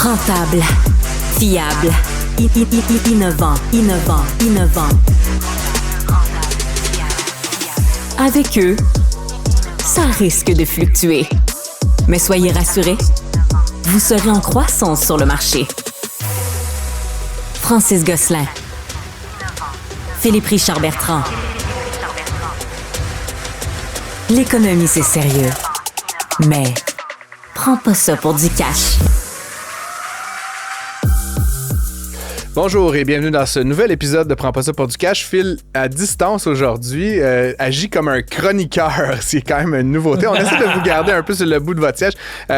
Rentable, fiable, innovant. Avec eux, ça risque de fluctuer. Mais soyez rassurés, vous serez en croissance sur le marché. Francis Gosselin, Philippe Richard Bertrand. L'économie, c'est sérieux. Mais prends pas ça pour du cash. Bonjour et bienvenue dans ce nouvel épisode de Prends pas ça pour du cash. Phil, à distance aujourd'hui, agit comme un chroniqueur. C'est quand même une nouveauté. On essaie de vous garder un peu sur le bout de votre siège.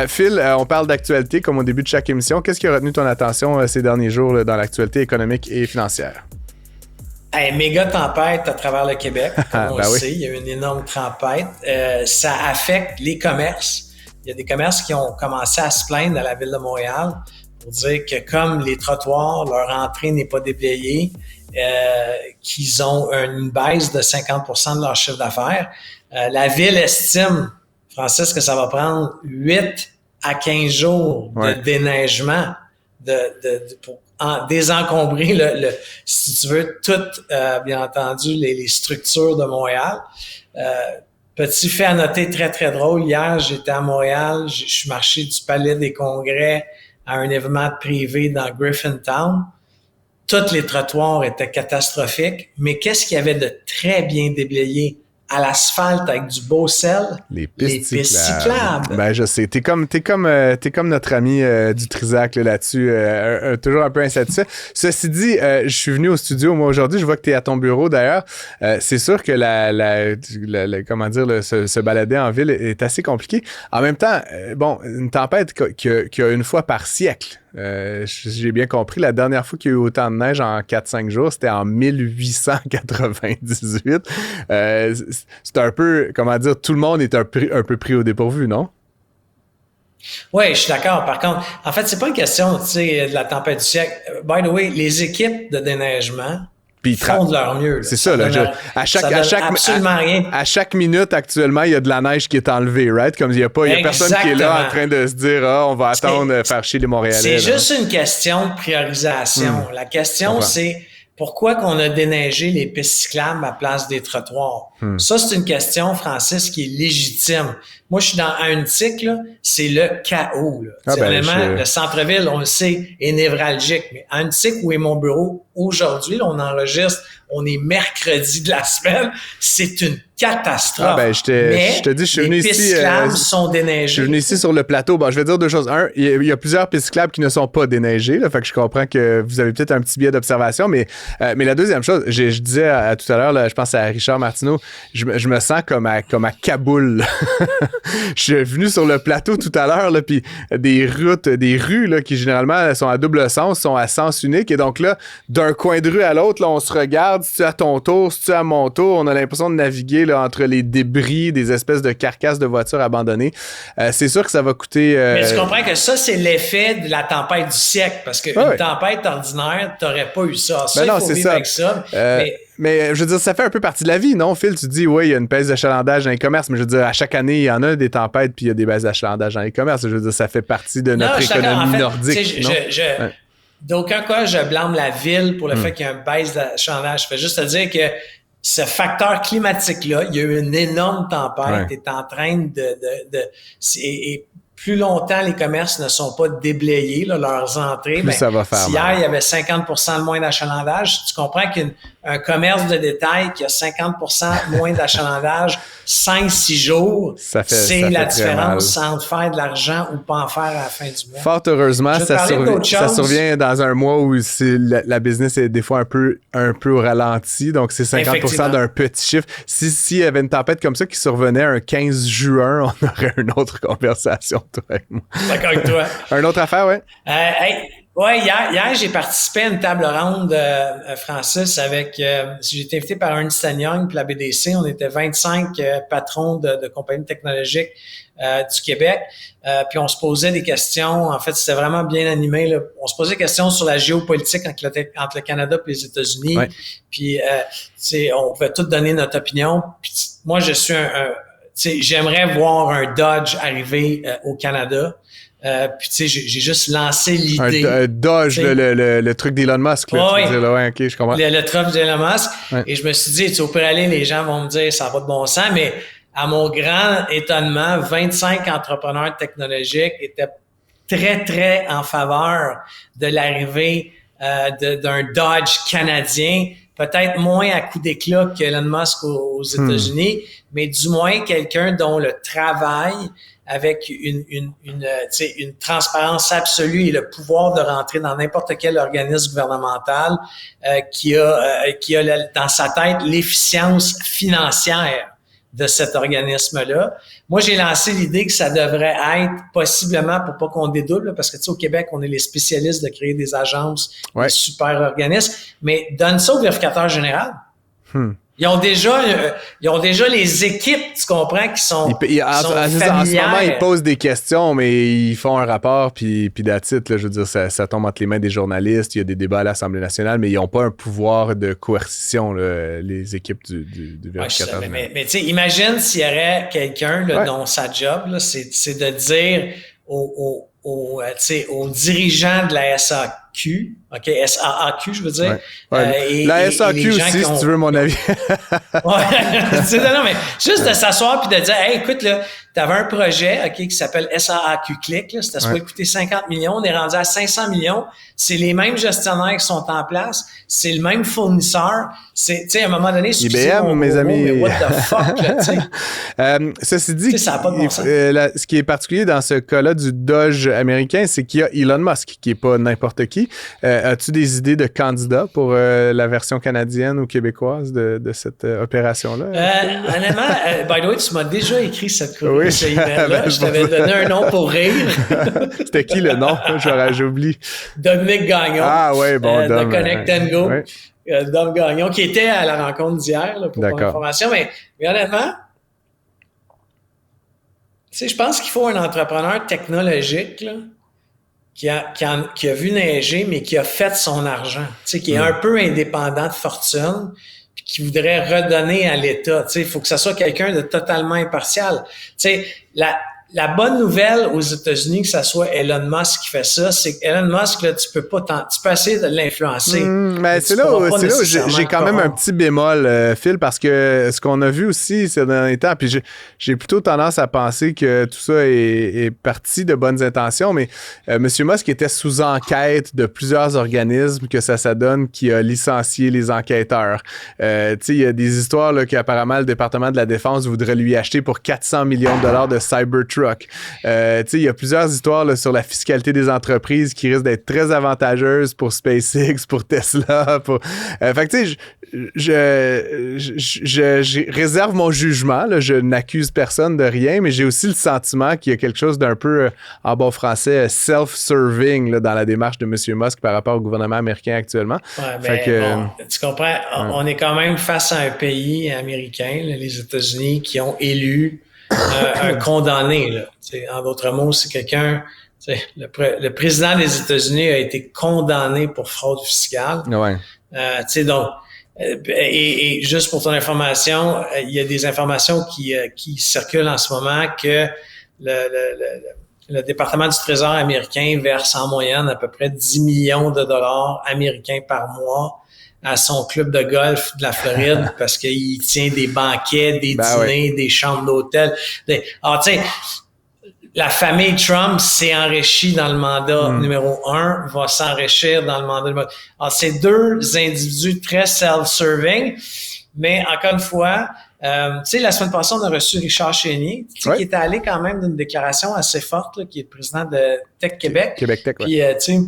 Phil, on parle d'actualité comme au début de chaque émission. Qu'est-ce qui a retenu ton attention ces derniers jours là, dans l'actualité économique et financière? Hey, méga tempête à travers le Québec, comme on le sait. Oui. Il y a eu une énorme tempête. Ça affecte les commerces. Il y a des commerces qui ont commencé à se plaindre à la Ville de Montréal pour dire que comme les trottoirs, leur entrée n'est pas déblayée, qu'ils ont une baisse de 50% de leur chiffre d'affaires. La Ville estime, Francis, que ça va prendre 8 à 15 jours de déneigement pour désencombrer si tu veux, toutes, bien entendu, les structures de Montréal. Petit fait à noter très, très drôle. Hier, j'étais à Montréal. Je suis marché du Palais des Congrès à un événement privé dans Griffintown. Tous les trottoirs étaient catastrophiques. Mais qu'est-ce qu'il y avait de très bien déblayé? À l'asphalte avec du beau sel, les pistes cyclables. Ben, je sais. T'es comme notre ami du Trisac là-dessus, toujours un peu insatisfait. Ceci dit, je suis venu au studio, moi, aujourd'hui. Je vois que t'es à ton bureau, d'ailleurs. C'est sûr que se balader en ville est assez compliqué. En même temps, une tempête qui a une fois par siècle. J'ai bien compris, la dernière fois qu'il y a eu autant de neige en 4-5 jours, c'était en 1898. C'est un peu, tout le monde est un peu pris au dépourvu, non? Oui, je suis d'accord. Par contre, en fait, c'est pas une question, de la tempête du siècle. By the way, les équipes de déneigement font de leur mieux. Là. C'est ça, là. À chaque minute, actuellement, il y a de la neige qui est enlevée, right? Comme il y a personne qui est là en train de se dire, on va attendre faire chier les Montréalais. C'est juste une question de priorisation. La question, c'est pourquoi qu'on a déneigé les pistes cyclables à place des trottoirs? Ça, c'est une question, Francis, qui est légitime. Moi, je suis dans un cycle, c'est le chaos. Le centre-ville, on le sait, est névralgique. Mais un cycle où est mon bureau aujourd'hui, là, on enregistre, on est mercredi de la semaine, c'est une catastrophe. Je te dis, je suis venu ici. Les pistes cyclables sont déneigées. Je suis venu ici sur le plateau. Bon, je vais dire deux choses. Un, il y a plusieurs pistes cyclables qui ne sont pas déneigées. Là, fait que je comprends que vous avez peut-être un petit biais d'observation. Mais la deuxième chose, je disais tout à l'heure, là, je pense à Richard Martineau, je me sens comme à Kaboul. Je suis venu sur le plateau tout à l'heure, là, puis des rues là, qui généralement sont à double sens, sont à sens unique. Et donc là, d'un coin de rue à l'autre, là, on se regarde, si tu es à ton tour, si tu es à mon tour, on a l'impression de naviguer là, entre les débris, des espèces de carcasses de voitures abandonnées. C'est sûr que ça va coûter... Mais tu comprends que ça, c'est l'effet de la tempête du siècle, parce qu'une tempête ordinaire, t'aurais pas eu ça. Ça, il faut vivre avec ça. Mais je veux dire, ça fait un peu partie de la vie, non, Phil? Tu dis, oui, il y a une baisse d'achalandage dans les commerces, mais je veux dire, à chaque année, il y en a des tempêtes, puis il y a des baisses d'achalandage dans les commerces. Je veux dire, ça fait partie de notre économie nordique. D'aucun cas, je blâme la ville pour le fait qu'il y a une baisse d'achalandage. Je fais juste te dire que ce facteur climatique-là, il y a eu une énorme tempête, est en train et plus longtemps les commerces ne sont pas déblayés, là, leurs entrées, ça va faire si hier, il y avait 50% de moins d'achalandage, tu comprends qu'un commerce de détail qui a 50% moins d'achalandage 5-6 jours, c'est la différence entre faire de l'argent ou pas en faire à la fin du mois. Fort heureusement, ça survient dans un mois où la business est des fois un peu au ralenti, donc c'est 50% d'un petit chiffre. S'il y avait une tempête comme ça qui survenait un 15 juin, on aurait une autre conversation, toi et moi. D'accord avec toi. Une autre affaire, ouais? Hier, j'ai participé à une table ronde, Francis, avec, j'ai été invité par Ernst & Young puis la BDC. On était 25 patrons de compagnies technologiques du Québec. Puis on se posait des questions. En fait, c'était vraiment bien animé, là. On se posait des questions sur la géopolitique entre le Canada et les États-Unis. Ouais. Puis, on pouvait tous donner notre opinion. Puis, moi, je suis j'aimerais voir un Dodge arriver au Canada. Puis tu sais, j'ai juste lancé l'idée. Un Doge, le truc d'Elon Musk. Là, oui. Dire, là, ouais, OK, je comprends. Le truc d'Elon Musk. Ouais. Et je me suis dit, tu sais, au pire aller, les gens vont me dire, ça n'a pas de bon sens, mais à mon grand étonnement, 25 entrepreneurs technologiques étaient très, très en faveur de l'arrivée d'un Dodge canadien, peut-être moins à coup d'éclat qu'Elon Musk aux États-Unis, mais du moins quelqu'un dont le travail avec une transparence absolue et le pouvoir de rentrer dans n'importe quel organisme gouvernemental qui a dans sa tête l'efficience financière de cet organisme-là. Moi, j'ai lancé l'idée que ça devrait être possiblement, pour pas qu'on dédouble, parce que tu sais, au Québec, on est les spécialistes de créer des agences, des super organismes, mais donne ça au vérificateur général. Ils ont déjà les équipes, tu comprends, qui sont familières. En ce moment, ils posent des questions, mais ils font un rapport, puis that's it, là, je veux dire, ça tombe entre les mains des journalistes, il y a des débats à l'Assemblée nationale, mais ils n'ont pas un pouvoir de coercition, là, les équipes du vérificateur. Mais tu sais, imagine s'il y aurait quelqu'un dont sa job, là, c'est de dire aux dirigeants de la SAQ, OK, SAAQ, je veux dire. La SAQ aussi, si tu veux mon avis. Non, mais juste de s'asseoir puis de dire, hey, écoute, là, t'avais un projet, OK, qui s'appelle SAAQ Click, là, c'était supposé coûter 50 millions, on est rendu à 500 millions, c'est les mêmes gestionnaires qui sont en place, c'est le même fournisseur, tu sais, à un moment donné, IBM, mes amis. Mais what the fuck, là, tu sais. Ceci dit, ça a pas de bon sens. ce qui est particulier dans ce cas-là du Dodge américain, c'est qu'il y a Elon Musk, qui est pas n'importe qui. As-tu des idées de candidats pour la version canadienne ou québécoise de cette opération-là? Honnêtement, by the way, tu m'as déjà écrit cette chronique. Oui, je t'avais donné un nom pour rire. C'était qui le nom? J'ai oublié. Dominique Gagnon. Ah oui, bon, de Connect and Go. Ouais. Dom Gagnon, qui était à la rencontre d'hier, là, pour ton information. Mais honnêtement, tu sais, je pense qu'il faut un entrepreneur technologique, là, qui a vu neiger, mais qui a fait son argent. Tu sais, qui est un peu indépendant de fortune, puis qui voudrait redonner à l'État. Tu sais, il faut que ça soit quelqu'un de totalement impartial. Tu sais, la bonne nouvelle aux États-Unis, que ça soit Elon Musk qui fait ça, c'est qu'Elon Musk, là, tu peux essayer de l'influencer. Mais c'est là où j'ai quand même un petit bémol, Phil, parce que ce qu'on a vu aussi ces derniers temps, puis j'ai plutôt tendance à penser que tout ça est parti de bonnes intentions, mais M. Musk était sous enquête de plusieurs organismes que ça donne qui a licencié les enquêteurs. Tu sais, il y a des histoires là, qu'apparemment le département de la Défense voudrait lui acheter pour 400 millions de dollars de Cybertruck. Il y a plusieurs histoires là, sur la fiscalité des entreprises qui risquent d'être très avantageuses pour SpaceX, pour Tesla. Fait que tu sais, je réserve mon jugement. Là, je n'accuse personne de rien, mais j'ai aussi le sentiment qu'il y a quelque chose d'un peu, en bon français, self-serving là, dans la démarche de M. Musk par rapport au gouvernement américain actuellement. Tu comprends, on est quand même face à un pays américain, là, les États-Unis, qui ont élu un condamné. Là. En d'autres mots, c'est quelqu'un... Le président des États-Unis a été condamné pour fraude fiscale. Ouais. Donc, et juste pour ton information, il y a des informations qui circulent en ce moment que le département du Trésor américain verse en moyenne à peu près 10 millions de dollars américains par mois à son club de golf de la Floride parce qu'il tient des banquets, des dîners, des chambres d'hôtel. Alors, tu sais, la famille Trump s'est enrichie dans le mandat numéro 1, va s'enrichir dans le mandat numéro 2. Alors, c'est deux individus très self-serving, mais encore une fois, tu sais, la semaine passée, on a reçu Richard Chénier, qui était allé quand même d'une déclaration assez forte, là, qui est le président de Tech Québec. Québec Tech, puis, tu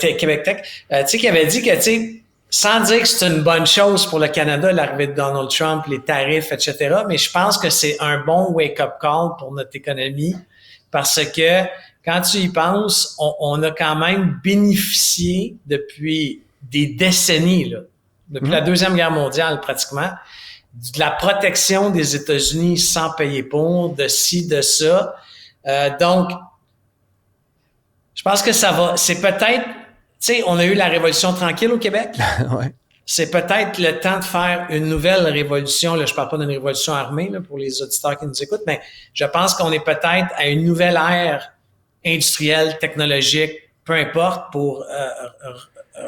sais, Québec Tech, tu sais, qui avait dit que, tu sais, sans dire que c'est une bonne chose pour le Canada, l'arrivée de Donald Trump, les tarifs, etc., mais je pense que c'est un bon wake-up call pour notre économie parce que quand tu y penses, on a quand même bénéficié depuis des décennies, là, depuis la Deuxième Guerre mondiale pratiquement, de la protection des États-Unis sans payer pour, de ci, de ça. Donc, je pense que ça va, c'est peut-être... Tu sais, on a eu la Révolution tranquille au Québec. Ouais. C'est peut-être le temps de faire une nouvelle révolution. Là, je parle pas d'une révolution armée là, pour les auditeurs qui nous écoutent, mais je pense qu'on est peut-être à une nouvelle ère industriel, technologique, peu importe, pour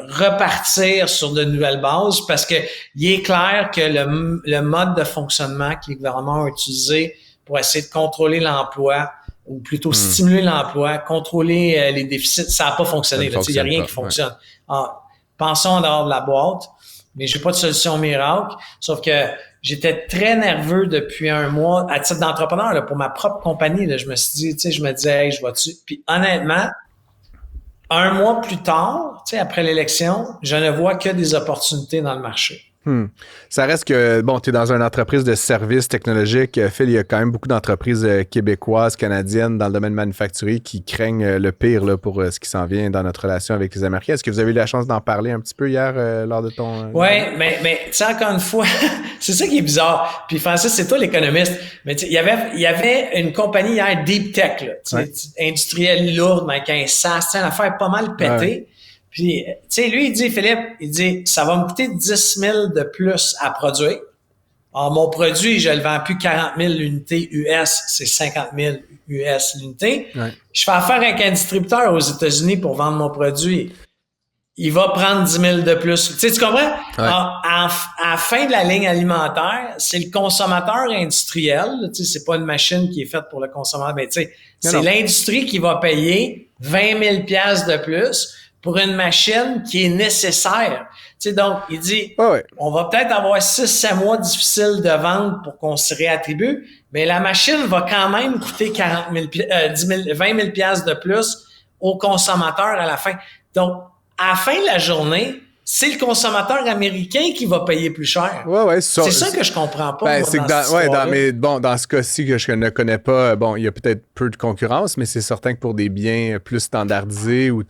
repartir sur de nouvelles bases, parce que il est clair que le mode de fonctionnement que les gouvernements ont utilisé pour essayer de contrôler l'emploi, ou plutôt stimuler l'emploi, contrôler les déficits, ça n'a pas fonctionné. Il n'y a rien qui fonctionne. Ouais. Alors, pensons en dehors de la boîte, mais j'ai pas de solution miracle, sauf que j'étais très nerveux depuis un mois à titre d'entrepreneur là, pour ma propre compagnie. Là, je me suis dit, tu sais, je me disais, hey, je vais-tu... Puis honnêtement, un mois plus tard, tu sais, après l'élection, je ne vois que des opportunités dans le marché. Ça reste que, bon, tu es dans une entreprise de services technologiques. Phil, il y a quand même beaucoup d'entreprises québécois, canadiennes dans le domaine manufacturier qui craignent le pire là, pour ce qui s'en vient dans notre relation avec les Américains. Est-ce que vous avez eu la chance d'en parler un petit peu hier lors de ton... Oui, mais tu sais, encore une fois, c'est ça qui est bizarre. Puis Francis, c'est toi l'économiste. Mais tu sais, il y avait une compagnie hier, Deep Tech, là, industrielle lourde, mais avec un SaaS, une affaire pas mal pétée. Ouais. Puis, tu sais, lui, il dit, Philippe, ça va me coûter 10 000 de plus à produire. Alors, mon produit, je le vends plus 40 000 unités US, c'est 50 000 US l'unité. Ouais. Je fais affaire avec un distributeur aux États-Unis pour vendre mon produit. Il va prendre 10 000 de plus. Tu sais, tu comprends? Ouais. Alors, à la fin de la ligne alimentaire, c'est le consommateur industriel. Tu sais, c'est pas une machine qui est faite pour le consommateur. Mais tu sais, c'est l'industrie qui va payer 20 000 $ de plus pour une machine qui est nécessaire. Tu sais, donc, il dit, on va peut-être avoir 6-7 mois difficiles de vente pour qu'on se réattribue, mais la machine va quand même coûter 20 000 $ de plus au consommateur à la fin. Donc, à la fin de la journée, c'est le consommateur américain qui va payer plus cher. C'est ça que je comprends pas. Ben, c'est que dans ce cas-ci que je ne connais pas, bon, il y a peut-être peu de concurrence, mais c'est certain que pour des biens plus standardisés où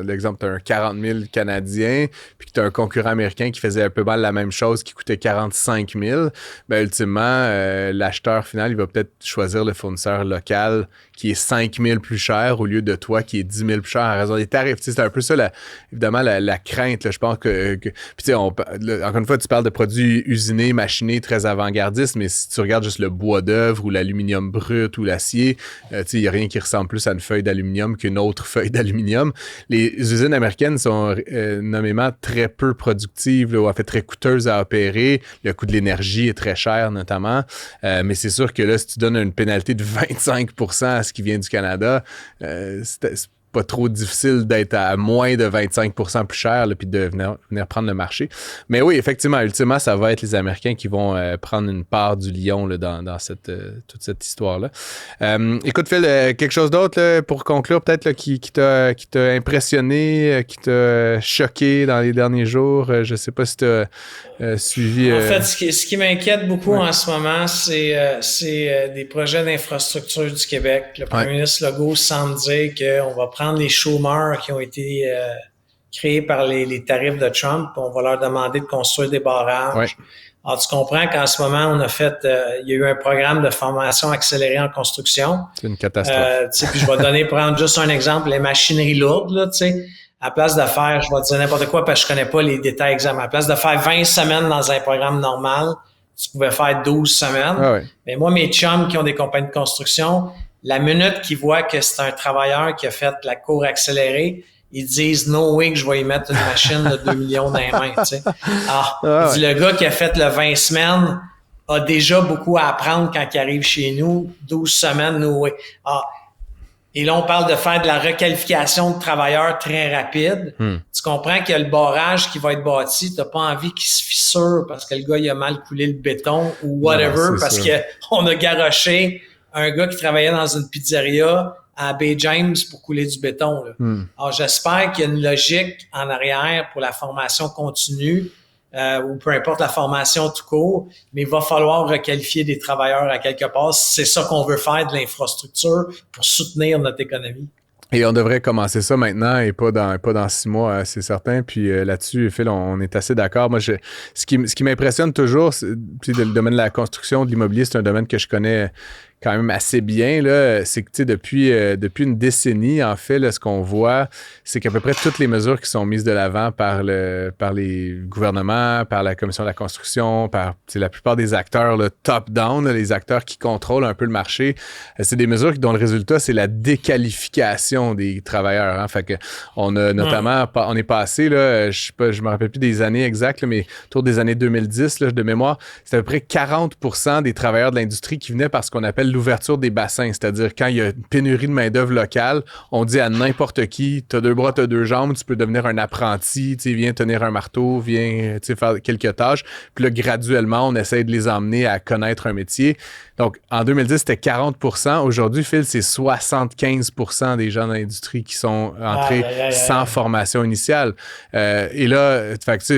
l'exemple, tu as un 40 000 Canadiens, puis que tu as un concurrent américain qui faisait un peu mal la même chose, qui coûtait 45 000, ben, ultimement, l'acheteur final, il va peut-être choisir le fournisseur local qui est 5 000 plus cher au lieu de toi qui est 10 000 plus cher à raison des tarifs. C'est un peu ça, évidemment, la crainte. Là, je pense que puis tu sais, encore une fois, tu parles de produits usinés, machinés, très avant-gardistes, mais si tu regardes juste le bois d'œuvre ou l'aluminium brut ou l'acier, tu sais, il n'y a rien qui ressemble plus à une feuille d'aluminium qu'une autre feuille d'aluminium. Les usines américaines sont nommément très peu productives, là, ou en fait très coûteuses à opérer. Le coût de l'énergie est très cher, notamment. Mais c'est sûr que là, si tu donnes une pénalité de 25% à ce qui vient du Canada, c'est pas trop difficile d'être à moins de 25% plus cher puis de venir prendre le marché. Mais oui, effectivement, ultimement, ça va être les Américains qui vont prendre une part du lion là, dans toute cette histoire-là. Écoute, Phil, quelque chose d'autre là, pour conclure, peut-être là, qui t'a impressionné, qui t'a choqué dans les derniers jours? Je sais pas si tu as suivi... En fait, ce qui m'inquiète beaucoup en ce moment, c'est des projets d'infrastructure du Québec. Le premier ministre Legault semble dire qu'on va prendre les chômeurs qui ont été créés par les tarifs de Trump, puis on va leur demander de construire des barrages. Ouais. Alors, tu comprends qu'en ce moment, on a fait, il y a eu un programme de formation accélérée en construction. C'est une catastrophe. Puis je vais prendre juste un exemple, les machineries lourdes, là, tu sais. À la place de faire, je vais te dire n'importe quoi parce que je connais pas les détails exacts, à la place de faire 20 semaines dans un programme normal, tu pouvais faire 12 semaines. Ah ouais. Mais moi, mes chums qui ont des compagnies de construction, la minute qu'ils voient que c'est un travailleur qui a fait la cour accélérée, ils disent « No way que je vais y mettre une machine de 2 millions dans les mains. » tu sais. Alors, le gars qui a fait le 20 semaines a déjà beaucoup à apprendre quand il arrive chez nous. 12 semaines, no way. Alors, et là, on parle de faire de la requalification de travailleurs très rapide. Tu comprends qu'il y a le barrage qui va être bâti. Tu n'as pas envie qu'il se fissure parce que le gars, il a mal coulé le béton ou whatever, parce qu'on a garoché un gars qui travaillait dans une pizzeria à Bay James pour couler du béton. Là. Alors, j'espère qu'il y a une logique en arrière pour la formation continue ou peu importe la formation tout court, mais il va falloir requalifier des travailleurs à quelque part. C'est ça qu'on veut faire de l'infrastructure pour soutenir notre économie. Et on devrait commencer ça maintenant et pas dans 6 mois, c'est certain. Puis là-dessus, Phil, on est assez d'accord. Moi, ce qui m'impressionne toujours, c'est le domaine de la construction, de l'immobilier, c'est un domaine que je connais quand même assez bien, là, c'est que depuis une décennie, en fait, là, ce qu'on voit, c'est qu'à peu près toutes les mesures qui sont mises de l'avant par les gouvernements, par la Commission de la construction, par la plupart des acteurs top-down, les acteurs qui contrôlent un peu le marché, c'est des mesures dont le résultat, c'est la déqualification des travailleurs. Hein. Fait que on a notamment, on est passé, là, je me rappelle plus des années exactes, là, mais autour des années 2010, là, de mémoire, c'était à peu près 40% des travailleurs de l'industrie qui venaient par ce qu'on appelle l'ouverture des bassins, c'est-à-dire quand il y a une pénurie de main-d'œuvre locale, on dit à n'importe qui, t'as 2 bras, t'as 2 jambes, tu peux devenir un apprenti, viens tenir un marteau, viens faire quelques tâches. Puis là, graduellement, on essaie de les emmener à connaître un métier. Donc, en 2010, c'était 40%. Aujourd'hui, Phil, c'est 75% des gens dans l'industrie qui sont entrés sans formation initiale. Et là,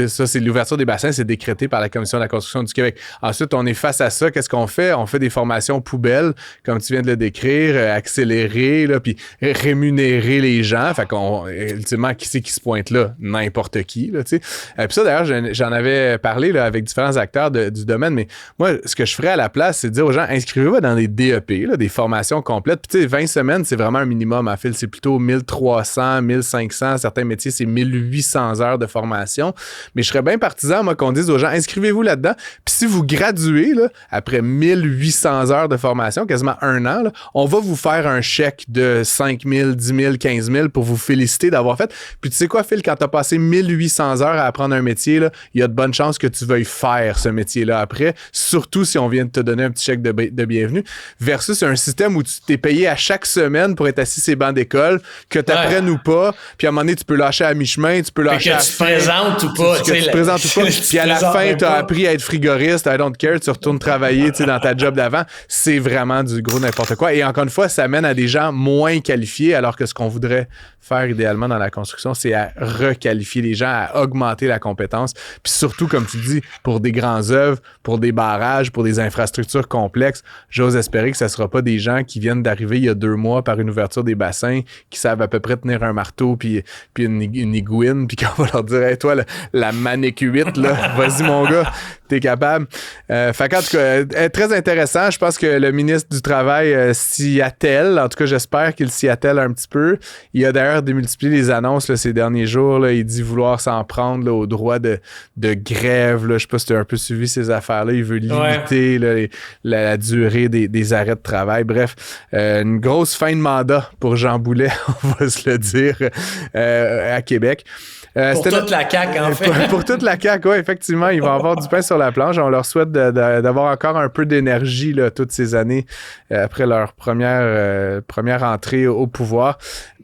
ça, c'est l'ouverture des bassins, c'est décrété par la Commission de la construction du Québec. Ensuite, on est face à ça. Qu'est-ce qu'on fait? On fait des formations poubelles, comme tu viens de le décrire, accélérer, là, puis rémunérer les gens. Fait qu'on, ultimement, qui c'est qui se pointe là? N'importe qui, là, tu sais. Puis ça, d'ailleurs, j'en avais parlé là, avec différents acteurs du domaine, mais moi, ce que je ferais à la place, c'est de dire aux gens, inscrivez-vous dans des DEP, là, des formations complètes. Puis, tu sais, 20 semaines, c'est vraiment un minimum. En fait, c'est plutôt 1300, 1500. Certains métiers, c'est 1800 heures de formation. Mais je serais bien partisan, moi, qu'on dise aux gens, inscrivez-vous là-dedans. Puis, si vous graduez, là, après 1800 heures de formation, quasiment 1 an, là, on va vous faire un chèque de 5 000, 10 000, 15 000 pour vous féliciter d'avoir fait. Puis, tu sais quoi, Phil, quand tu as passé 1800 heures à apprendre un métier, il y a de bonnes chances que tu veuilles faire ce métier-là après, surtout si on vient de te donner un petit chèque de bienvenue, versus un système où tu t'es payé à chaque semaine pour être assis sur les bancs d'école, que tu apprennes ou pas, puis à un moment donné, tu peux lâcher à mi-chemin, tu peux lâcher que tu te présentes ou pas. Que tu te présentes ou pas, puis à la fin, tu as appris à être frigoriste, I don't care, tu retournes travailler dans ta job d'avant. C'est vraiment du gros n'importe quoi. Et encore une fois, ça mène à des gens moins qualifiés, alors que ce qu'on voudrait faire idéalement dans la construction, c'est à requalifier les gens, à augmenter la compétence. Puis surtout, comme tu dis, pour des grands œuvres, pour des barrages, pour des infrastructures complexes, j'ose espérer que ce ne sera pas des gens qui viennent d'arriver il y a 2 mois par une ouverture des bassins, qui savent à peu près tenir un marteau puis une aiguine, puis qu'on va leur dire « Hey, toi, la mannequin 8, là, vas-y mon gars, t'es capable. » Fait qu'en tout cas, très intéressant. Je pense que le ministre du Travail s'y attelle. En tout cas, j'espère qu'il s'y attelle un petit peu. Il a d'ailleurs démultiplié les annonces là, ces derniers jours. Là. Il dit vouloir s'en prendre là, au droit de grève. Là. Je sais pas si tu as un peu suivi ces affaires-là. Il veut limiter là, la durée des arrêts de travail. Bref, une grosse fin de mandat pour Jean Boulet, on va se le dire, à Québec. Pour toute la CAQ, en fait. Pour toute la CAQ, oui, effectivement, ils vont avoir du pain sur la planche. On leur souhaite d'avoir encore un peu d'énergie là, toutes ces années après leur première entrée au pouvoir.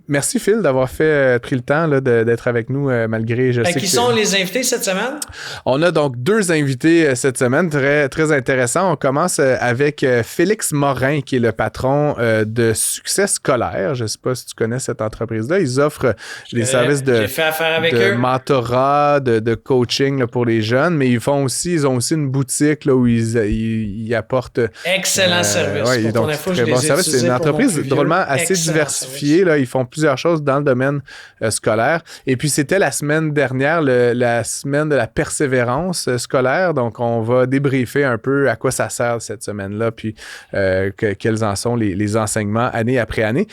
Merci, Phil, d'avoir pris le temps là, d'être avec nous malgré... Qui sont les invités cette semaine? On a donc 2 invités cette semaine, très, très intéressants. On commence avec Félix Morin, qui est le patron de Succès Scolaire. Je ne sais pas si tu connais cette entreprise-là. Ils offrent des services de mentorat, de coaching là, pour les jeunes, mais ils ont aussi une boutique là, où ils apportent... Excellent service. Ouais, donc, très bon service. C'est une entreprise drôlement assez diversifiée. Là. Ils font plusieurs choses dans le domaine scolaire. Et puis, c'était la semaine dernière, la semaine de la persévérance scolaire. Donc, on va débriefer un peu à quoi ça sert cette semaine-là, puis quels en sont les enseignements année après année.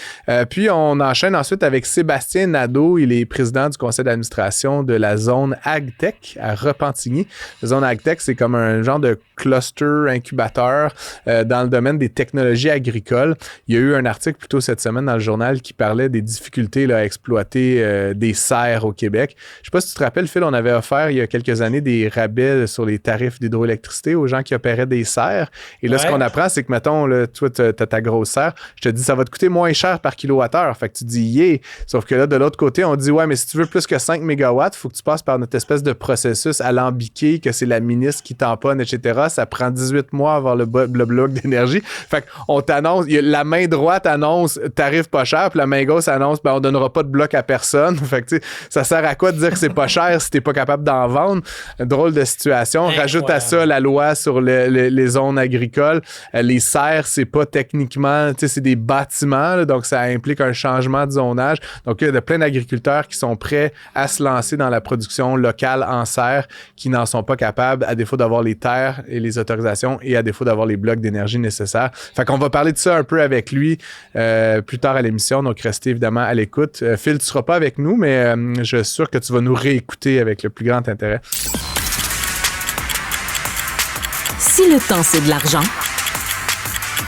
Puis, on enchaîne ensuite avec Sébastien Nadeau. Il est président du conseil d'administration de la zone AgTech à Repentigny. La zone AgTech, c'est comme un genre de cluster incubateur dans le domaine des technologies agricoles. Il y a eu un article plus tôt cette semaine dans le journal qui parlait des difficultés là, à exploiter des serres au Québec. Je ne sais pas si tu te rappelles, Phil, on avait offert il y a quelques années des rabais sur les tarifs d'hydroélectricité aux gens qui opéraient des serres. Et là, ce qu'on apprend, c'est que, mettons, là, toi, tu as ta grosse serre, je te dis, ça va te coûter moins cher par kilowattheure. Fait que tu dis, yeah! Sauf que là, de l'autre côté, on dit, ouais, mais si tu veux plus que 5 mégawatts, il faut que tu passes par notre espèce de processus alambiqué, que c'est la ministre qui tamponne, etc. Ça prend 18 mois à avoir le bloc d'énergie. Fait qu'on t'annonce, la main droite annonce tarif pas cher, puis la main gauche annonce annonce, on donnera pas de bloc à personne. Fait que, tu sais, ça sert à quoi de dire que c'est pas cher si t'es pas capable d'en vendre? Drôle de situation. Rajoute à ça la loi sur les zones agricoles. Les serres, c'est pas techniquement, tu sais, c'est des bâtiments, là, donc ça implique un changement de zonage. Donc, il y a plein d'agriculteurs qui sont prêts à se lancer dans la production locale en serre, qui n'en sont pas capables, à défaut d'avoir les terres et les autorisations et à défaut d'avoir les blocs d'énergie nécessaires. Fait qu'on va parler de ça un peu avec lui plus tard à l'émission, donc restez évidemment à l'écoute. Phil, tu seras pas avec nous, mais je suis sûr que tu vas nous réécouter avec le plus grand intérêt. Si le temps, c'est de l'argent,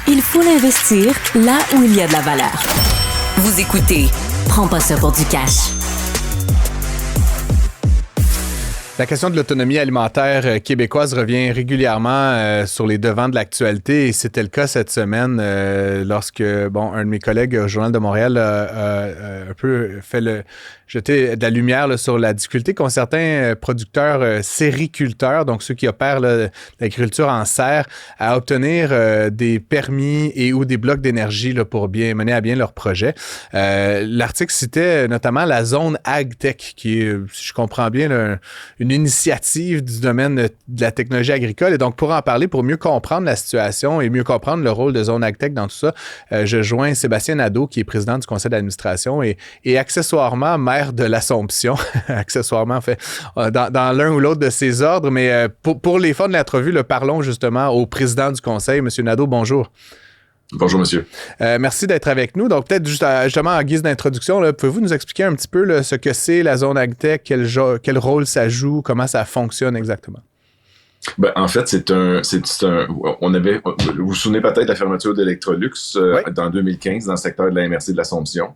il faut l'investir là où il y a de la valeur. Vous écoutez Prends pas ça pour du cash. La question de l'autonomie alimentaire québécoise revient régulièrement sur les devants de l'actualité et c'était le cas cette semaine lorsque un de mes collègues au Journal de Montréal a un peu jeter de la lumière là, sur la difficulté qu'ont certains producteurs sériculteurs, donc ceux qui opèrent là, l'agriculture en serre, à obtenir des permis et ou des blocs d'énergie là, pour bien mener à bien leur projet. L'article citait notamment la zone AgTech, qui est, si je comprends bien, là, une initiative du domaine de la technologie agricole. Et donc, pour en parler, pour mieux comprendre la situation et mieux comprendre le rôle de zone AgTech dans tout ça, je joins Sébastien Nadeau, qui est président du conseil d'administration et accessoirement maire de l'Assomption, accessoirement, en fait, dans l'un ou l'autre de ces ordres. Mais pour les fins de l'entrevue, parlons justement au président du conseil. Monsieur Nadeau, bonjour. Bonjour, monsieur. Merci d'être avec nous. Donc, peut-être justement en guise d'introduction, pouvez-vous nous expliquer un petit peu là, ce que c'est la zone AgTech, quel rôle ça joue, comment ça fonctionne exactement? Ben, en fait, vous vous souvenez peut-être de la fermeture d'Electrolux en 2015 dans le secteur de la MRC de l'Assomption.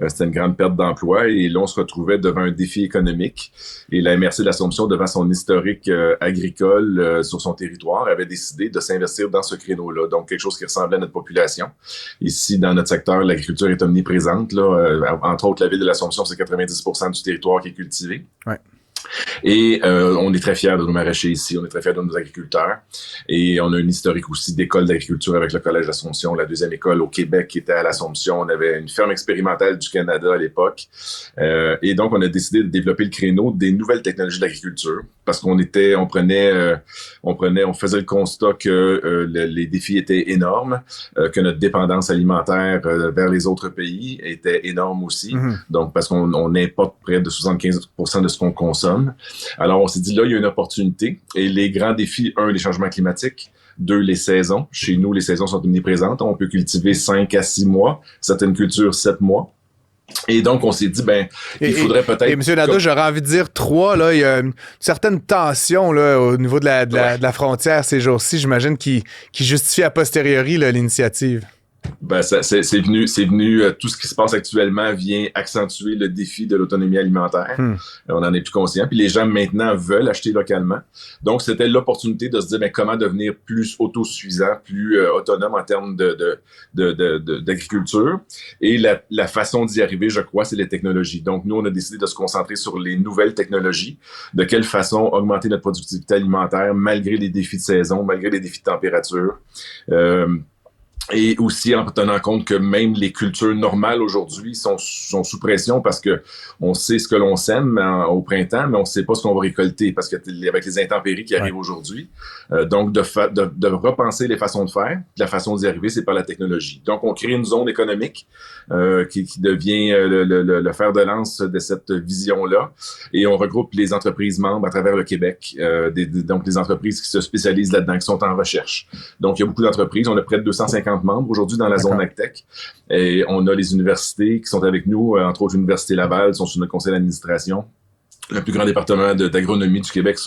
C'était une grande perte d'emploi et là, on se retrouvait devant un défi économique. Et la MRC de l'Assomption, devant son historique agricole sur son territoire, avait décidé de s'investir dans ce créneau-là. Donc, quelque chose qui ressemblait à notre population. Ici, dans notre secteur, l'agriculture est omniprésente. Là. Entre autres, la ville de l'Assomption, c'est 90% du territoire qui est cultivé. Ouais. Et on est très fiers de nos maraîchers ici, on est très fiers de nos agriculteurs. Et on a une historique aussi d'école d'agriculture avec le Collège d'Assomption, la deuxième école au Québec qui était à l'Assomption. On avait une ferme expérimentale du Canada à l'époque. Et donc, on a décidé de développer le créneau des nouvelles technologies d'agriculture parce qu'on faisait le constat que les défis étaient énormes, que notre dépendance alimentaire vers les autres pays était énorme aussi. Mm-hmm. Donc, parce qu'on importe près de 75% de ce qu'on consomme. Alors, on s'est dit, là, il y a une opportunité. Et les grands défis, les changements climatiques. 2, les saisons. Chez nous, les saisons sont omniprésentes. On peut cultiver 5 à 6 mois. Certaines cultures, 7 mois. Et donc, on s'est dit, il faudrait peut-être... Et M. Nadeau, j'aurais envie de dire 3, là, il y a une certaine tension là, au niveau de la frontière ces jours-ci, j'imagine, qui justifie a posteriori là, l'initiative. C'est venu tout ce qui se passe actuellement vient accentuer le défi de l'autonomie alimentaire. On en est plus conscient. Puis les gens maintenant veulent acheter localement. Donc, c'était l'opportunité de se dire, comment devenir plus autosuffisant, plus autonome en termes d'agriculture. Et la façon d'y arriver, je crois, c'est les technologies. Donc, nous, on a décidé de se concentrer sur les nouvelles technologies. De quelle façon augmenter notre productivité alimentaire malgré les défis de saison, malgré les défis de température. Et aussi en tenant compte que même les cultures normales aujourd'hui sont sous pression parce que on sait ce que l'on sème au printemps, mais on sait pas ce qu'on va récolter parce que avec les intempéries qui arrivent aujourd'hui. Donc, de repenser les façons de faire. La façon d'y arriver, c'est par la technologie. Donc, on crée une zone économique qui devient le fer de lance de cette vision-là. Et on regroupe les entreprises membres à travers le Québec. Donc, des entreprises qui se spécialisent là-dedans, qui sont en recherche. Donc, il y a beaucoup d'entreprises. On a près de 250 membres aujourd'hui dans la zone AgTech. Et on a les universités qui sont avec nous, entre autres l'Université Laval, sont sur notre conseil d'administration. Le plus grand département d'agronomie du Québec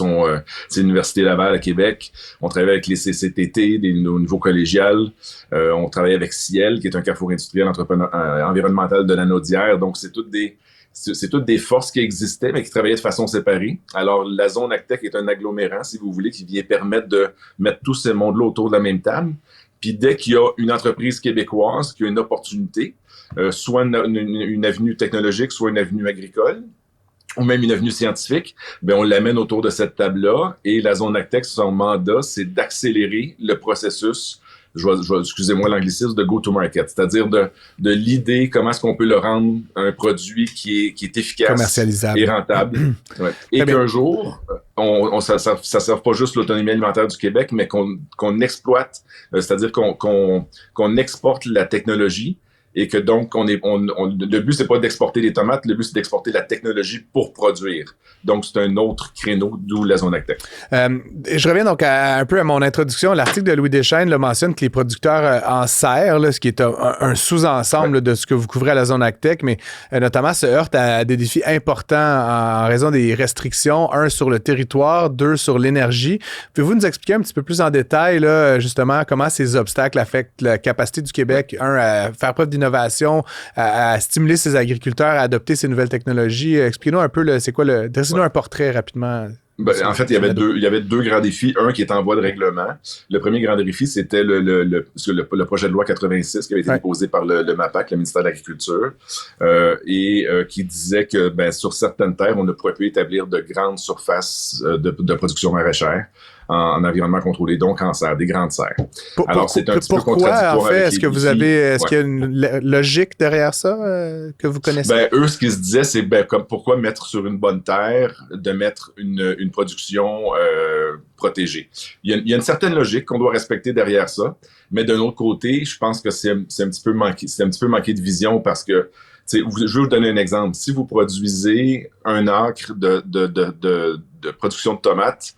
c'est l'Université Laval à Québec. On travaille avec les CCTT, au niveau collégial. On travaille avec Ciel, qui est un carrefour industriel environnemental de la Naudière. Donc, c'est toutes des forces qui existaient, mais qui travaillaient de façon séparée. Alors, la zone AgTech est un agglomérant, si vous voulez, qui vient permettre de mettre tout ce monde-là autour de la même table. Puis dès qu'il y a une entreprise québécoise qui a une opportunité, soit une avenue technologique, soit une avenue agricole, ou même une avenue scientifique, on l'amène autour de cette table-là. Et la zone AgTech, son mandat, c'est d'accélérer le processus excusez-moi l'anglicisme, de go-to-market, c'est-à-dire de l'idée comment est-ce qu'on peut le rendre un produit qui est efficace commercialisable et rentable. Ouais. Et qu'un jour, ça ne serve pas juste l'autonomie alimentaire du Québec, mais qu'on exploite, c'est-à-dire qu'on exporte la technologie. Et que donc, le but, c'est pas d'exporter les tomates, le but, c'est d'exporter la technologie pour produire. Donc, c'est un autre créneau, d'où la zone AgTech. Je reviens donc un peu à mon introduction. L'article de Louis Deschênes mentionne que les producteurs en serre, ce qui est un sous-ensemble de ce que vous couvrez à la zone AgTech, mais notamment se heurtent à des défis importants en raison des restrictions, un sur le territoire, deux sur l'énergie. Pouvez-vous nous expliquer un petit peu plus en détail, là, justement, comment ces obstacles affectent la capacité du Québec, à faire preuve d'innovation, à stimuler ses agriculteurs à adopter ces nouvelles technologies? Expliquez-nous un peu, dressez-nous un portrait rapidement. En fait, il y avait deux grands défis. Un qui est en voie de règlement. Le premier grand défi, c'était le projet de loi 86 qui avait été déposé par le MAPAC, le ministère de l'Agriculture, qui disait que sur certaines terres, on ne pourrait plus établir de grandes surfaces de production maraîchère en environnement contrôlé, donc en serre, des grandes serres. Alors, c'est un petit peu contradictoire. En fait, est-ce qu'il y a une logique derrière ça que vous connaissez? Eux, ce qu'ils se disaient, c'est pourquoi mettre sur une bonne terre, de mettre une production protégée. Il y a une certaine logique qu'on doit respecter derrière ça, mais d'un autre côté, je pense que c'est un petit peu manqué de vision parce que je vais vous donner un exemple. Si vous produisez un acre de production de tomates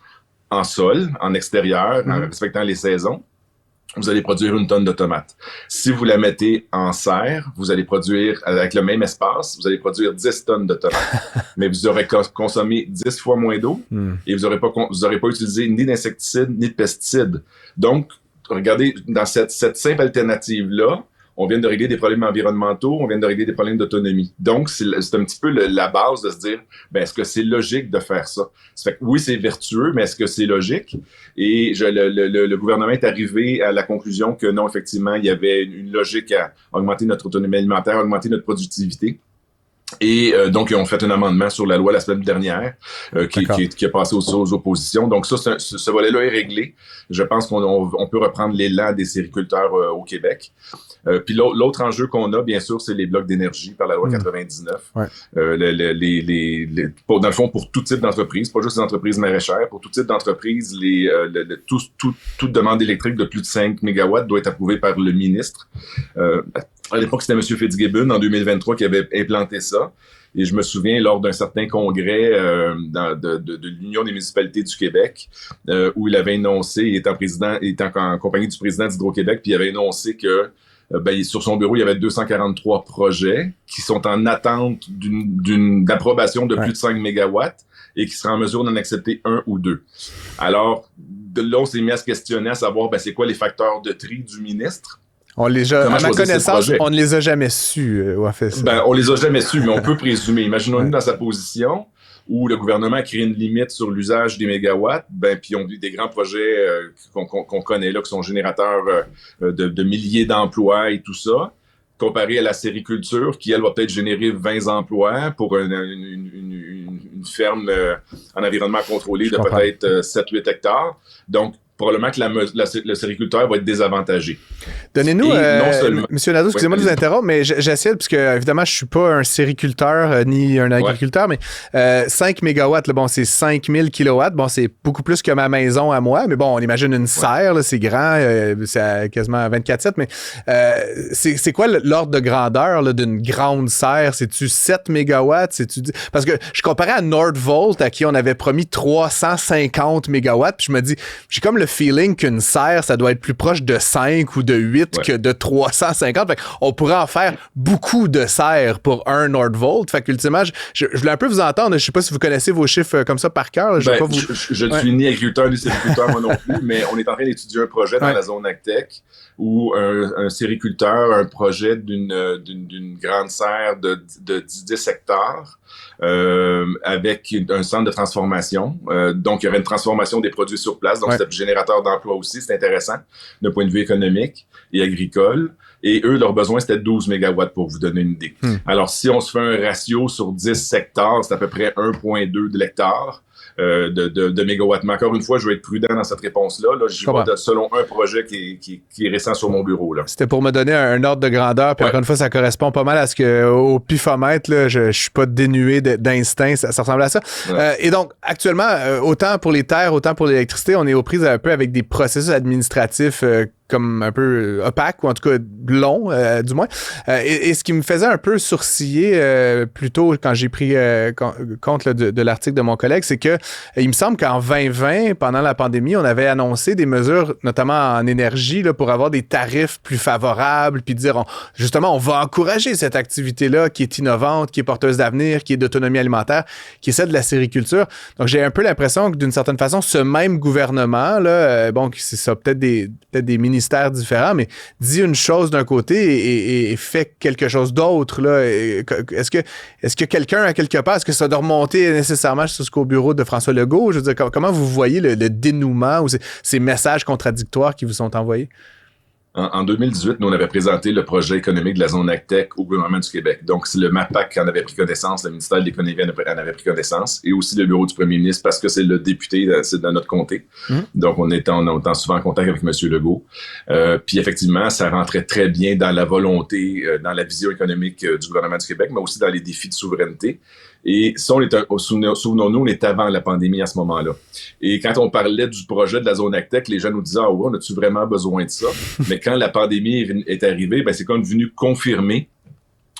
en sol, en extérieur, en respectant les saisons, vous allez produire 1 tonne de tomates. Si vous la mettez en serre, vous allez produire, avec le même espace, vous allez produire 10 tonnes de tomates. Mais vous aurez consommé 10 fois moins d'eau et vous n'aurez pas utilisé ni d'insecticides ni de pesticides. Donc, regardez, dans cette simple alternative-là, on vient de régler des problèmes environnementaux, on vient de régler des problèmes d'autonomie. Donc, c'est un petit peu la base de se dire, est-ce que c'est logique de faire ça? Ça fait que oui, c'est vertueux, mais est-ce que c'est logique? Et le gouvernement est arrivé à la conclusion que non, effectivement, il y avait une logique à augmenter notre autonomie alimentaire, augmenter notre productivité. Et donc, ils ont fait un amendement sur la loi la semaine dernière qui a passé aux oppositions. Donc, ça, ce volet-là est réglé. Je pense qu'on peut reprendre l'élan des sériculteurs au Québec. Puis l'autre enjeu qu'on a, bien sûr, c'est les blocs d'énergie par la loi 99. Ouais. Dans le fond, pour tout type d'entreprise, pas juste les entreprises maraîchères, pour tout type d'entreprise, toute demande électrique de plus de 5 MW doit être approuvée par le ministre. À l'époque, c'était M. Fitzgibbon, en 2023, qui avait implanté ça. Et je me souviens, lors d'un certain congrès de l'Union des municipalités du Québec, où il avait énoncé, il était en compagnie du président d'Hydro-Québec, puis il avait énoncé que sur son bureau, il y avait 243 projets qui sont en attente d'approbation de plus de 5 MW et qui seraient en mesure d'en accepter 1 ou 2. Alors, de là, on s'est mis à se questionner, à savoir, c'est quoi les facteurs de tri du ministre? À ma connaissance, on ne les a jamais su, Wafès. On les a jamais su, mais on peut présumer. Imaginons-nous dans sa position où le gouvernement crée une limite sur l'usage des mégawatts, puis on dit des grands projets qu'on connaît là, qui sont générateurs de milliers d'emplois et tout ça, comparé à la sériculture, qui, elle, va peut-être générer 20 emplois pour une ferme en environnement contrôlé de peut-être 7-8 hectares. Donc, probablement que le sériculteur va être désavantagé. Donnez-nous, M. Nadeau, excusez-moi de vous interrompre, mais j'essaie, parce que évidemment, je ne suis pas un sériculteur ni un agriculteur, mais 5 mégawatts, là, c'est 5000 kilowatts. Bon, c'est beaucoup plus que ma maison à moi, mais bon, on imagine une serre, là, c'est grand, c'est quasiment 24/7, mais c'est quoi l'ordre de grandeur là, d'une grande serre? C'est-tu 7 mégawatts? Parce que je comparais à Nordvolt, à qui on avait promis 350 mégawatts, puis je me dis, j'ai comme le feeling qu'une serre, ça doit être plus proche de 5 ou de 8 que de 350. Fait on pourrait en faire beaucoup de serres pour un Nordvolt. Fait qu'ultimement, je voulais un peu vous entendre. Je sais pas si vous connaissez vos chiffres comme ça par cœur. Je ne suis ni agriculteur ni sériculteur moi non plus, mais on est en train d'étudier un projet dans la zone AgTech où un sériculteur a un projet d'une grande serre de 10 hectares avec un centre de transformation. Donc, il y aurait une transformation des produits sur place. Donc, c'est un générateur d'emploi aussi. C'est intéressant d'un point de vue économique et agricole. Et eux, leur besoin, c'était 12 mégawatts pour vous donner une idée. Alors, si on se fait un ratio sur 10 hectares, c'est à peu près 1,2 de l'hectare. De mégawatts. Mais encore une fois, je vais être prudent dans cette réponse-là. J'y vais selon un projet qui est récent sur mon bureau. Là. C'était pour me donner un ordre de grandeur. Puis encore une fois, ça correspond pas mal à ce qu'au pifomètre, là, je suis pas dénué d'instinct. Ça ressemble à ça. Et donc, actuellement, autant pour les terres, autant pour l'électricité, on est aux prises un peu avec des processus administratifs comme un peu opaque, ou en tout cas long, du moins. Et ce qui me faisait un peu sourciller plus tôt quand j'ai pris compte là, de l'article de mon collègue, c'est que il me semble qu'en 2020, pendant la pandémie, on avait annoncé des mesures, notamment en énergie, là, pour avoir des tarifs plus favorables, puis dire, justement, on va encourager cette activité-là qui est innovante, qui est porteuse d'avenir, qui est d'autonomie alimentaire, qui est celle de la sériculture. Donc, j'ai un peu l'impression que, d'une certaine façon, ce même gouvernement, là, bon, c'est ça, peut-être des ministères différents, mais dit une chose d'un côté et fait quelque chose d'autre. Là. Est-ce que quelqu'un, à quelque part, est-ce que ça doit remonter nécessairement jusqu'au bureau de François Legault? Je veux dire, comment vous voyez le dénouement ou ces messages contradictoires qui vous sont envoyés? En 2018, nous, on avait présenté le projet économique de la zone AgTech au gouvernement du Québec. Donc, c'est le MAPAC qui en avait pris connaissance, le ministère de l'Économie en avait pris connaissance, et aussi le bureau du premier ministre, parce que c'est le député, c'est dans notre comté. Donc, on était souvent en contact avec M. Legault. Puis, effectivement, ça rentrait très bien dans la volonté, dans la vision économique du gouvernement du Québec, mais aussi dans les défis de souveraineté. Et ça, souvenons-nous, on est avant la pandémie à ce moment-là. Et quand on parlait du projet de la zone AgTech, les gens nous disaient « Ah ouais, on a-tu vraiment besoin de ça? » Mais quand la pandémie est arrivée, ben c'est comme venu confirmer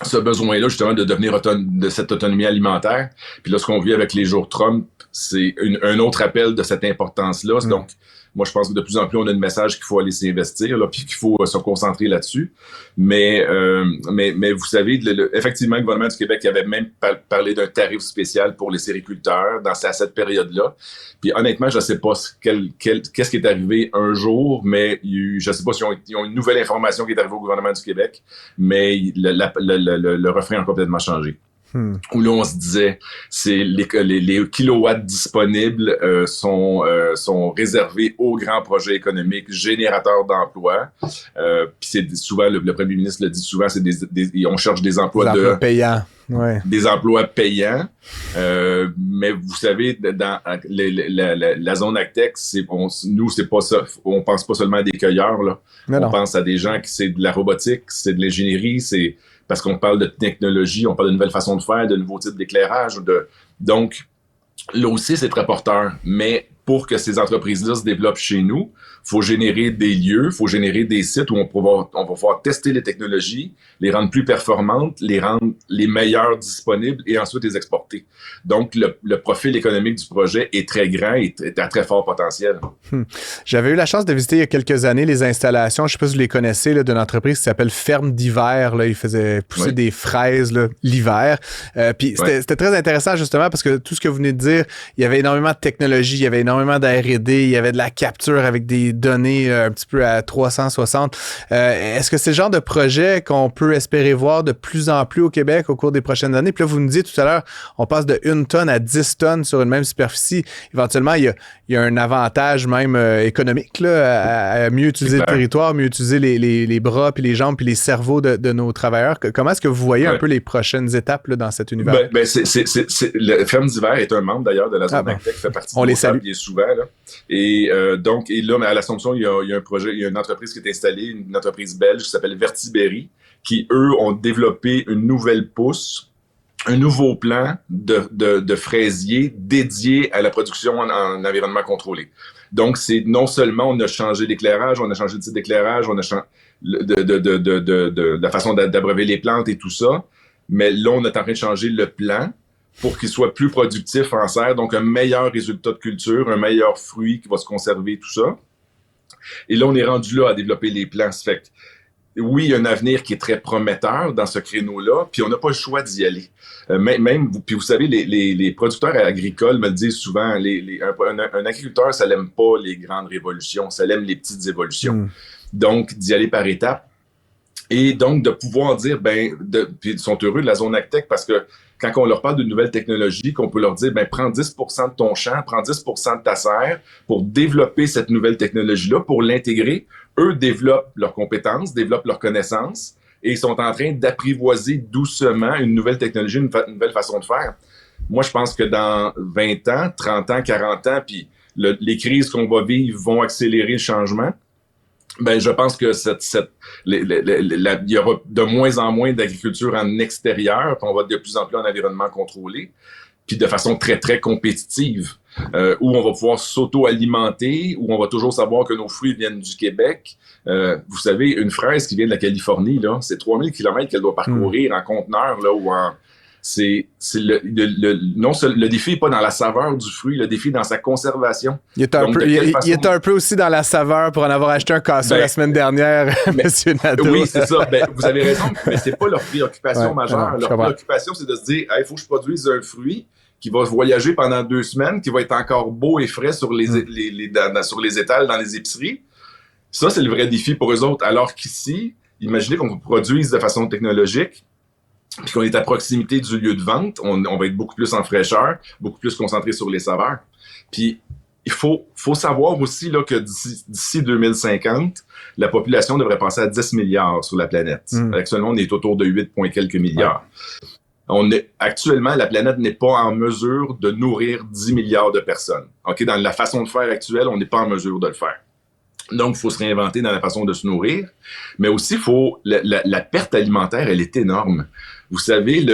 ce besoin-là, justement, de devenir de cette autonomie alimentaire. Puis là, ce qu'on vit avec les jours Trump, c'est un autre appel de cette importance-là. Donc, moi, je pense que de plus en plus, on a le message qu'il faut aller s'investir, là, puis qu'il faut se concentrer là-dessus. Mais vous savez, effectivement, le gouvernement du Québec avait même parlé d'un tarif spécial pour les sériculteurs à cette période-là. Puis honnêtement, je ne sais pas qu'est-ce qui est arrivé un jour, mais je ne sais pas s'ils ont une nouvelle information qui est arrivée au gouvernement du Québec, mais le refrain a complètement changé. Où là, on se disait, c'est les kilowatts disponibles sont réservés aux grands projets économiques générateurs d'emplois. Puis c'est souvent, le premier ministre le dit souvent, on cherche des emplois payants. Ouais. Des emplois payants. Mais vous savez, dans la zone AgTech, nous, c'est pas ça. On pense pas seulement à des cueilleurs, là. On pense à des gens qui c'est de la robotique, c'est de l'ingénierie, c'est parce qu'on parle de technologie, on parle de nouvelles façons de faire, de nouveaux types d'éclairage. Donc, là aussi, c'est très porteur. Mais pour que ces entreprises-là se développent chez nous, il faut générer des lieux, il faut générer des sites où on va pouvoir tester les technologies, les rendre plus performantes, les rendre les meilleures disponibles et ensuite les exporter. Donc, le profil économique du projet est très grand et à très fort potentiel. J'avais eu la chance de visiter il y a quelques années les installations, je ne sais pas si vous les connaissez, là, d'une entreprise qui s'appelle Ferme d'hiver. Là, ils faisaient pousser des fraises là, l'hiver. Puis c'était très intéressant justement parce que tout ce que vous venez de dire, il y avait énormément de technologie, il y avait énormément d'R&D, il y avait de la capture avec des données un petit peu à 360. Est-ce que c'est le genre de projet qu'on peut espérer voir de plus en plus au Québec au cours des prochaines années? Puis là, vous nous dites tout à l'heure, on passe de 1 tonne à 10 tonnes sur une même superficie. Éventuellement, il y a un avantage même économique là, à mieux utiliser le territoire, mieux utiliser les bras, puis les jambes, puis les cerveaux de nos travailleurs. Comment est-ce que vous voyez un peu les prochaines étapes là, dans cet univers? Le Ferme d'hiver est un membre d'ailleurs de la zone AgTech qui fait partie on les salue bien souvent. Là. Et donc, là, à l'Assomption, il y a un projet, il y a une entreprise qui est installée, une entreprise belge qui s'appelle Vertiberry, qui, eux, ont développé une nouvelle pousse, un nouveau plan de fraisiers dédié à la production en environnement contrôlé. Donc, c'est non seulement on a changé l'éclairage, on a changé le type d'éclairage, on a changé de la façon d'abreuver les plantes et tout ça, mais là, on est en train de changer le plan pour qu'il soit plus productif en serre, donc un meilleur résultat de culture, un meilleur fruit qui va se conserver, tout ça. Et là, on est rendu là à développer les plans. Ça fait que, oui, il y a un avenir qui est très prometteur dans ce créneau-là, puis on n'a pas le choix d'y aller. Puis vous savez, les producteurs agricoles me le disent souvent, un agriculteur, ça n'aime pas les grandes révolutions, ça aime les petites évolutions. Donc, d'y aller par étapes. Et donc, de pouvoir dire, puis ils sont heureux de la zone AgTech parce que quand on leur parle de nouvelles technologies, qu'on peut leur dire, prends 10% de ton champ, prends 10% de ta serre pour développer cette nouvelle technologie-là, pour l'intégrer, eux développent leurs compétences, développent leurs connaissances et sont en train d'apprivoiser doucement une nouvelle technologie, une nouvelle façon de faire. Moi, je pense que dans 20 ans, 30 ans, 40 ans, puis les crises qu'on va vivre vont accélérer le changement. Ben, je pense que il y aura de moins en moins d'agriculture en extérieur, puis on va de plus en plus en environnement contrôlé, puis de façon très, très compétitive, où on va pouvoir s'auto-alimenter, où on va toujours savoir que nos fruits viennent du Québec. Vous savez, une fraise qui vient de la Californie, là, c'est 3000 km qu'elle doit parcourir en conteneur, là, ou en... le défi n'est pas dans la saveur du fruit, le défi est dans sa conservation. Il est un peu aussi dans la saveur pour en avoir acheté un casseux la semaine dernière, M. Nadeau. Oui, c'est ça. Ben, vous avez raison, mais c'est pas leur préoccupation majeure. Leur préoccupation, c'est de se dire, il faut que je produise un fruit qui va voyager pendant 2 semaines, qui va être encore beau et frais sur les étals dans les épiceries. Ça, c'est le vrai défi pour eux autres. Alors qu'ici, imaginez qu'on produise de façon technologique, puis qu'on est à proximité du lieu de vente, on va être beaucoup plus en fraîcheur, beaucoup plus concentré sur les saveurs. Puis, il faut savoir aussi là, que d'ici 2050, la population devrait passer à 10 milliards sur la planète. Actuellement, on est autour de 8 points quelques milliards. Actuellement, la planète n'est pas en mesure de nourrir 10 milliards de personnes. Okay? Dans la façon de faire actuelle, on n'est pas en mesure de le faire. Donc, il faut se réinventer dans la façon de se nourrir. Mais aussi, la perte alimentaire, elle est énorme. Vous savez,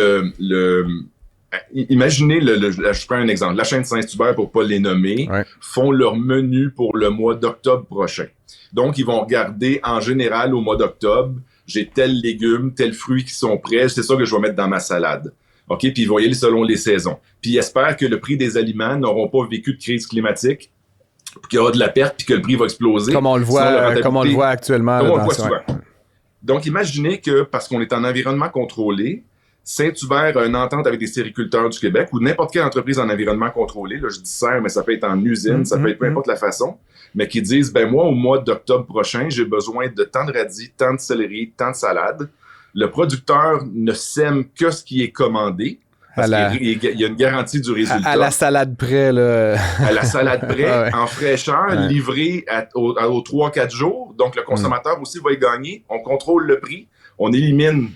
imaginez, je prends un exemple. La chaîne Saint-Hubert, pour pas les nommer, font leur menu pour le mois d'octobre prochain. Donc, ils vont regarder, en général, au mois d'octobre, j'ai tel légume, tel fruit qui sont prêts, c'est ça que je vais mettre dans ma salade. OK? Puis ils vont y aller selon les saisons. Puis ils espèrent que le prix des aliments n'auront pas vécu de crise climatique, qu'il y aura de la perte, puis que le prix va exploser. Comme on le voit actuellement. Comme on le voit souvent. Donc, imaginez que, parce qu'on est en environnement contrôlé, Saint-Hubert a une entente avec des sériculteurs du Québec ou n'importe quelle entreprise en environnement contrôlé, là, je dis serre, mais ça peut être en usine, ça peut être peu importe la façon, mais qui disent, moi, au mois d'octobre prochain, j'ai besoin de tant de radis, tant de céleri, tant de salade. Le producteur ne sème que ce qui est commandé. Parce qu'il y a une garantie du résultat. À la salade près, là. À la salade près, en fraîcheur, livré aux 3-4 jours. Donc, le consommateur aussi va y gagner. On contrôle le prix. On élimine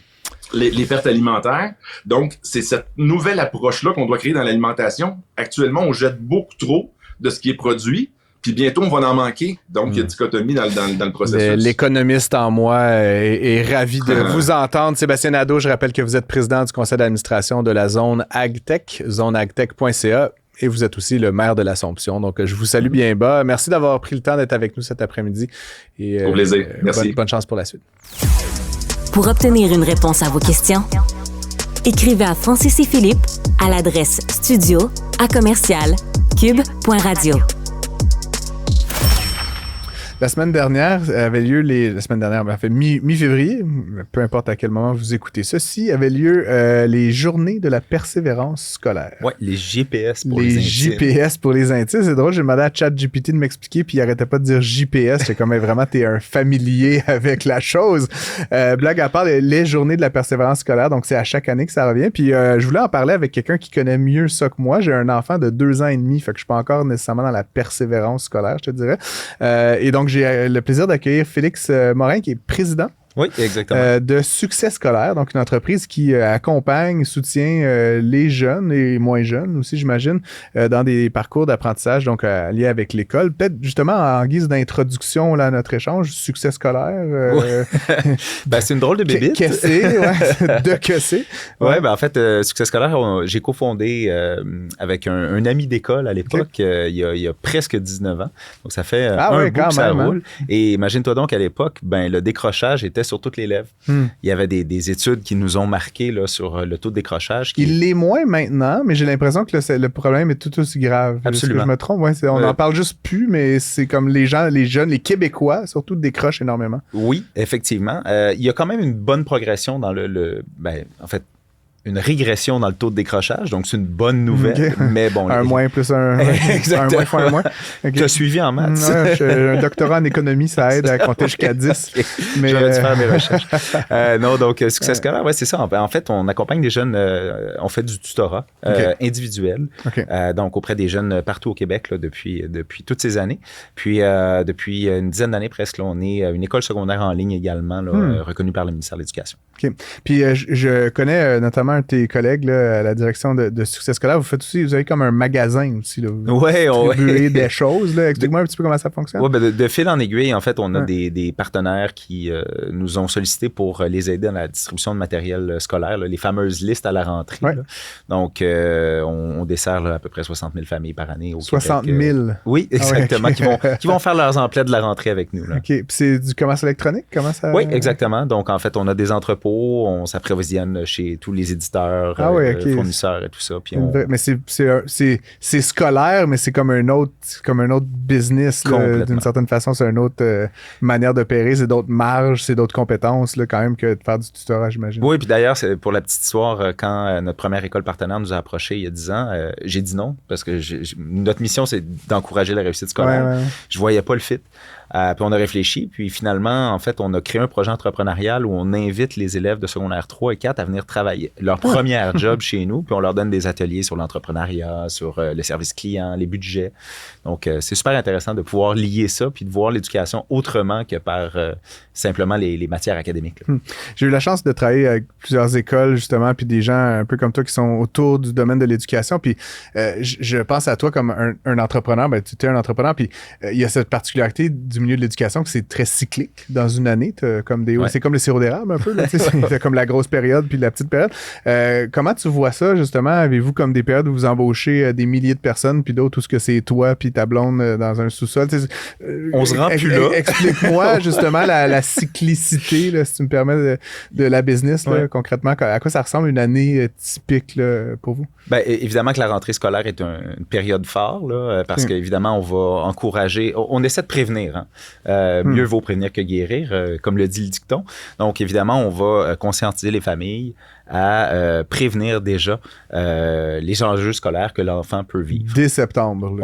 les pertes alimentaires. Donc, c'est cette nouvelle approche-là qu'on doit créer dans l'alimentation. Actuellement, on jette beaucoup trop de ce qui est produit. Puis bientôt, on va en manquer. Donc, il y a une dichotomie dans le processus. L'économiste en moi est ravi de vous entendre. Sébastien Nadeau, je rappelle que vous êtes président du conseil d'administration de la zone AgTech, zoneagtech.ca, et vous êtes aussi le maire de l'Assomption. Donc, je vous salue bien bas. Merci d'avoir pris le temps d'être avec nous cet après-midi. Au plaisir. Merci. Bonne chance pour la suite. Pour obtenir une réponse à vos questions, écrivez à Francis et Philippe à l'adresse studio@commercial-cube.radio. La semaine dernière avait lieu mi-février, peu importe à quel moment vous écoutez ceci, avait lieu les journées de la persévérance scolaire. Oui, les GPS pour les intimes. Les GPS pour les intimes. C'est drôle, j'ai demandé à ChatGPT de m'expliquer, puis il arrêtait pas de dire GPS. J'étais comme, vraiment, t'es un familier avec la chose. Blague à part, les journées de la persévérance scolaire, donc c'est à chaque année que ça revient. Puis je voulais en parler avec quelqu'un qui connaît mieux ça que moi. J'ai un enfant de 2 ans et demi, fait que je suis pas encore nécessairement dans la persévérance scolaire, je te dirais. Et donc, j'ai le plaisir d'accueillir Félix Morin, qui est président Oui, exactement. De Succès scolaire, donc une entreprise qui accompagne, soutient les jeunes et moins jeunes aussi, j'imagine, dans des parcours d'apprentissage donc liés avec l'école. Peut-être justement en guise d'introduction là, à notre échange, Succès scolaire. Ben, c'est une drôle de bébite. Que c'est, ouais, de que c'est. Ouais, ben en fait, Succès scolaire, j'ai cofondé avec un ami d'école à l'époque, il y a presque 19 ans. Donc ça fait un bout que ça roule. Et imagine-toi donc à l'époque, ben le décrochage était sur toutes les lèvres. Il y avait des études qui nous ont marqué là, sur le taux de décrochage. Il l'est moins maintenant, mais j'ai l'impression que le problème est tout aussi grave. Absolument. Est-ce que je me trompe? Ouais, on n'en parle juste plus, mais c'est comme les jeunes, les Québécois, surtout, décrochent énormément. Oui, effectivement. Il y a quand même une bonne progression dans en fait, une régression dans le taux de décrochage, donc c'est une bonne nouvelle, mais bon... Un moins plus un moins fois un moins. Okay. Tu as suivi en maths. Un doctorat en économie, ça aide à compter jusqu'à 10. Okay. Mais j'aurais dû faire mes recherches. Non, donc, succès scolaire, ouais, c'est ça. En fait, on accompagne des jeunes, on fait du tutorat individuel, donc auprès des jeunes partout au Québec là, depuis toutes ces années. Puis, depuis une dizaine d'années presque, là, on est une école secondaire en ligne également, là, reconnue par le ministère de l'Éducation. OK. Puis, je connais notamment un de tes collègues là, à la direction de succès scolaire. Vous avez comme un magasin aussi. Oui, distribuez des choses. Là. Explique-moi un petit peu comment ça fonctionne. Oui, de fil en aiguille, en fait, on a des partenaires qui nous ont sollicité pour les aider dans la distribution de matériel scolaire, là, les fameuses listes à la rentrée. Ouais. Donc, on dessert là, à peu près 60 000 familles par année au 60 Québec. 000? Oui, exactement, qui vont faire leurs emplets de la rentrée avec nous. Là. OK. Puis c'est du commerce électronique? Comment ça... Oui, exactement. Donc, en fait, on a des entrepôts, on s'approvisionne chez tous les éditeurs, fournisseurs et tout ça. Puis Mais c'est scolaire, mais c'est comme un autre business. Là, d'une certaine façon, c'est une autre manière d'opérer. C'est d'autres marges, c'est d'autres compétences là, quand même que de faire du tutorat, j'imagine. Oui, puis d'ailleurs, c'est pour la petite histoire, quand notre première école partenaire nous a approchés il y a 10 ans, j'ai dit non parce que notre mission, c'est d'encourager la réussite scolaire. Ouais. Je voyais pas le fit. Puis on a réfléchi, puis finalement, en fait, on a créé un projet entrepreneurial où on invite les élèves de secondaire 3 et 4 à venir travailler leur première job chez nous, puis on leur donne des ateliers sur l'entrepreneuriat, sur le service client, les budgets. Donc, c'est super intéressant de pouvoir lier ça, puis de voir l'éducation autrement que par simplement les matières académiques. J'ai eu la chance de travailler avec plusieurs écoles, justement, puis des gens un peu comme toi qui sont autour du domaine de l'éducation, puis je pense à toi comme un entrepreneur. Ben, tu es un entrepreneur, puis il y a cette particularité du milieu de l'éducation que c'est très cyclique dans une année. C'est comme le sirop d'érable un peu. C'est comme la grosse période puis la petite période. Comment tu vois ça, justement? Avez-vous comme des périodes où vous embauchez des milliers de personnes puis d'autres où c'est toi puis ta blonde dans un sous-sol? On se rend plus là. Explique-moi justement la cyclicité, là, si tu me permets, de la business, là, concrètement. À quoi ça ressemble une année typique là, pour vous? Bien, évidemment que la rentrée scolaire est une période phare, là, parce qu'évidemment, on va encourager... On essaie de prévenir. Hein. Mieux vaut prévenir que guérir, comme le dit le dicton. Donc, évidemment, on va conscientiser les familles à prévenir déjà les enjeux scolaires que l'enfant peut vivre. Dès septembre.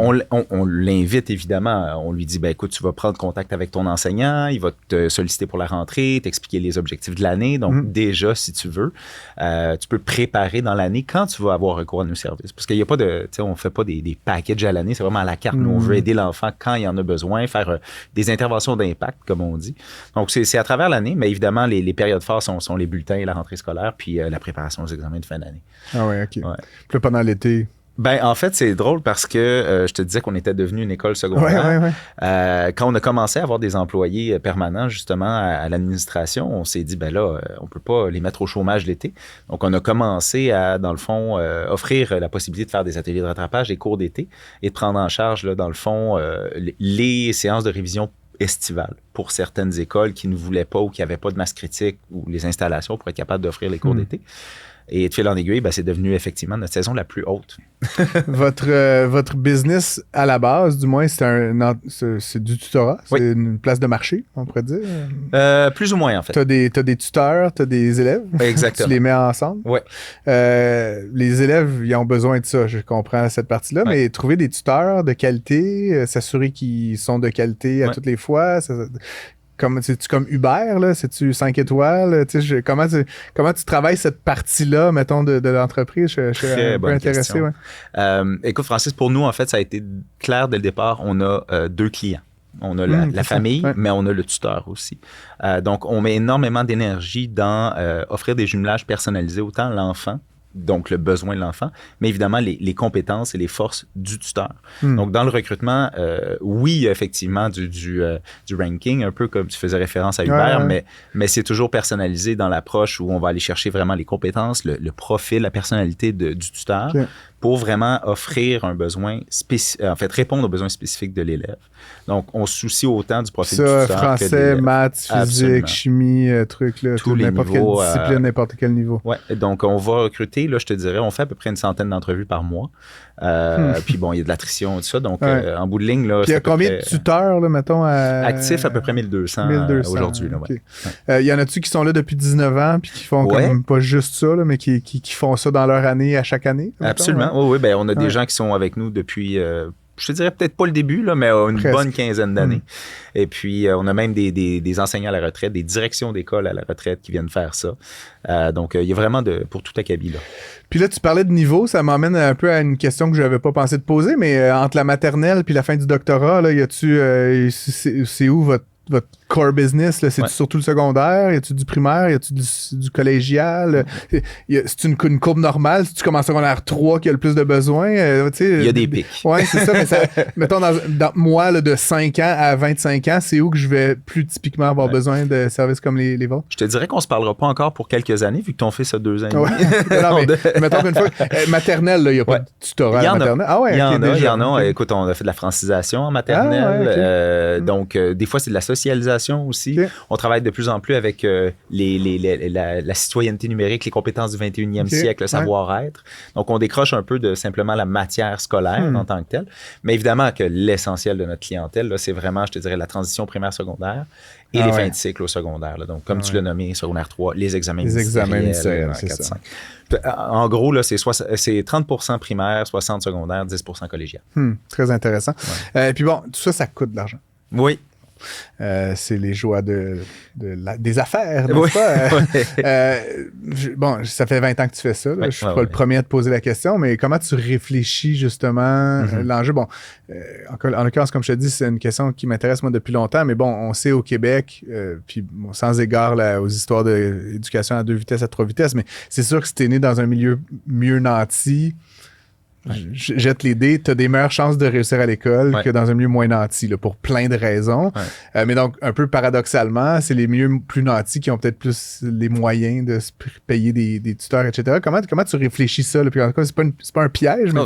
On l'invite, évidemment. On lui dit, ben écoute, tu vas prendre contact avec ton enseignant, il va te solliciter pour la rentrée, t'expliquer les objectifs de l'année. Donc, déjà, si tu veux, tu peux préparer dans l'année quand tu vas avoir recours à nos services. Parce qu'il n'y a pas de... Tu sais, on ne fait pas des packages à l'année, c'est vraiment à la carte. Nous, on veut aider l'enfant quand il en a besoin, faire des interventions d'impact, comme on dit. Donc, c'est à travers l'année, mais évidemment, les périodes phares sont les bulletins et la rentrée scolaire, puis la préparation aux examens de fin d'année. Ah oui, OK. Ouais. Puis là, pendant l'été... Ben, en fait, c'est drôle parce que je te disais qu'on était devenu une école secondaire. Quand on a commencé à avoir des employés permanents, justement, à l'administration, on s'est dit, ben là, on peut pas les mettre au chômage l'été. Donc, on a commencé à, dans le fond, offrir la possibilité de faire des ateliers de rattrapage, des cours d'été et de prendre en charge, là, dans le fond, les séances de révision estivale pour certaines écoles qui ne voulaient pas ou qui n'avaient pas de masse critique ou les installations pour être capables d'offrir les cours d'été. Et de fil en aiguille, ben, c'est devenu effectivement notre saison la plus haute. Votre business, à la base, du moins, c'est du tutorat? C'est une place de marché, on pourrait dire? Plus ou moins, en fait. Tu as des tuteurs, tu as des élèves? Exactement. Tu les mets ensemble? Oui. Les élèves, ils ont besoin de ça, je comprends cette partie-là, mais trouver des tuteurs de qualité, s'assurer qu'ils sont de qualité à toutes les fois, c'est-tu comme Uber, là? C'est-tu 5 étoiles? Comment tu travailles cette partie-là, mettons, de l'entreprise? Je suis un peu intéressé. Ouais. Écoute, Francis, pour nous, en fait, ça a été clair dès le départ. On a 2 clients. On a la famille, mais on a le tuteur aussi. Donc, on met énormément d'énergie dans offrir des jumelages personnalisés, autant à l'enfant, donc le besoin de l'enfant, mais évidemment les compétences et les forces du tuteur. Donc, dans le recrutement, oui, il y a effectivement du ranking, un peu comme tu faisais référence à Uber, mais c'est toujours personnalisé dans l'approche où on va aller chercher vraiment les compétences, le profil, la personnalité du tuteur pour vraiment offrir un besoin spécifique, en fait, répondre aux besoins spécifiques de l'élève. Donc, on se soucie autant du profil du tuteur français, que de l'élève. maths, physique, chimie, trucs, là, tous les n'importe niveaux, quelle discipline, n'importe quel niveau. Oui, donc on va recruter, là, je te dirais, on fait à peu près une centaine d'entrevues par mois. Puis bon, il y a de l'attrition, tout ça. Donc, en bout de ligne, là. Puis il y a combien de tuteurs, là, mettons? Actifs, à peu près 1200 aujourd'hui. Là, okay. Y en a-tu qui sont là depuis 19 ans puis qui font comme pas juste ça, là, mais qui font ça dans leur année à chaque année? Absolument. Oui, ben, on a des gens qui sont avec nous depuis... je te dirais peut-être pas le début, là, mais une bonne quinzaine d'années. Et puis, on a même des enseignants à la retraite, des directions d'école à la retraite qui viennent faire ça. Donc, il y a vraiment pour tout acabit, là. Puis là, tu parlais de niveau, ça m'emmène un peu à une question que je n'avais pas pensé de poser, mais entre la maternelle puis la fin du doctorat, là, y a-tu, c'est où votre core business, là, c'est surtout le secondaire? Y a-tu du primaire? Y a-tu du collégial? C'est une courbe normale? Si tu commences en secondaire 3 qui a le plus de besoins? Il y a des pics. Oui, c'est ça. Mais mettons, dans moi, là, de 5 ans à 25 ans, c'est où que je vais plus typiquement avoir besoin de services comme les vôtres? Je te dirais qu'on se parlera pas encore pour quelques années, vu que ton fils a 2 ans et demi. Non, mais mettons qu'une fois, maternelle, il n'y a pas de tutorat à maternelle. Ah ouais, il y en a. Écoute, on a fait de la francisation en maternelle. Donc, des fois, c'est de la socialisation aussi. Okay. On travaille de plus en plus avec la citoyenneté numérique, les compétences du 21e siècle, le savoir-être. Donc, on décroche un peu de simplement la matière scolaire en tant que telle. Mais évidemment que l'essentiel de notre clientèle, là, c'est vraiment, je te dirais, la transition primaire-secondaire et les fins de cycle au secondaire. Là. Donc, comme tu l'as nommé, secondaire 3, les examens ministériels, c'est 4, ça. 5. En gros, là, c'est 30% primaire, 60 secondaire, 10% collégial. Très intéressant. Et puis bon, tout ça, ça coûte de l'argent. Oui. C'est les joies des affaires, n'est-ce pas? Bon, ça fait 20 ans que tu fais ça. Je suis pas le premier à te poser la question, mais comment tu réfléchis justement l'enjeu? Bon, en l'occurrence, comme je te dis, c'est une question qui m'intéresse moi depuis longtemps, mais bon, on sait au Québec, puis bon, sans égard là, aux histoires d'éducation à 2 vitesses, à 3 vitesses, mais c'est sûr que si t'es né dans un milieu mieux nanti, jette les dés, tu as des meilleures chances de réussir à l'école que dans un milieu moins nanti, là, pour plein de raisons. Mais donc, un peu paradoxalement, c'est les milieux plus nantis qui ont peut-être plus les moyens de se payer des tuteurs, etc. Comment tu réfléchis ça? Là? Puis en tout cas, c'est pas un piège, mais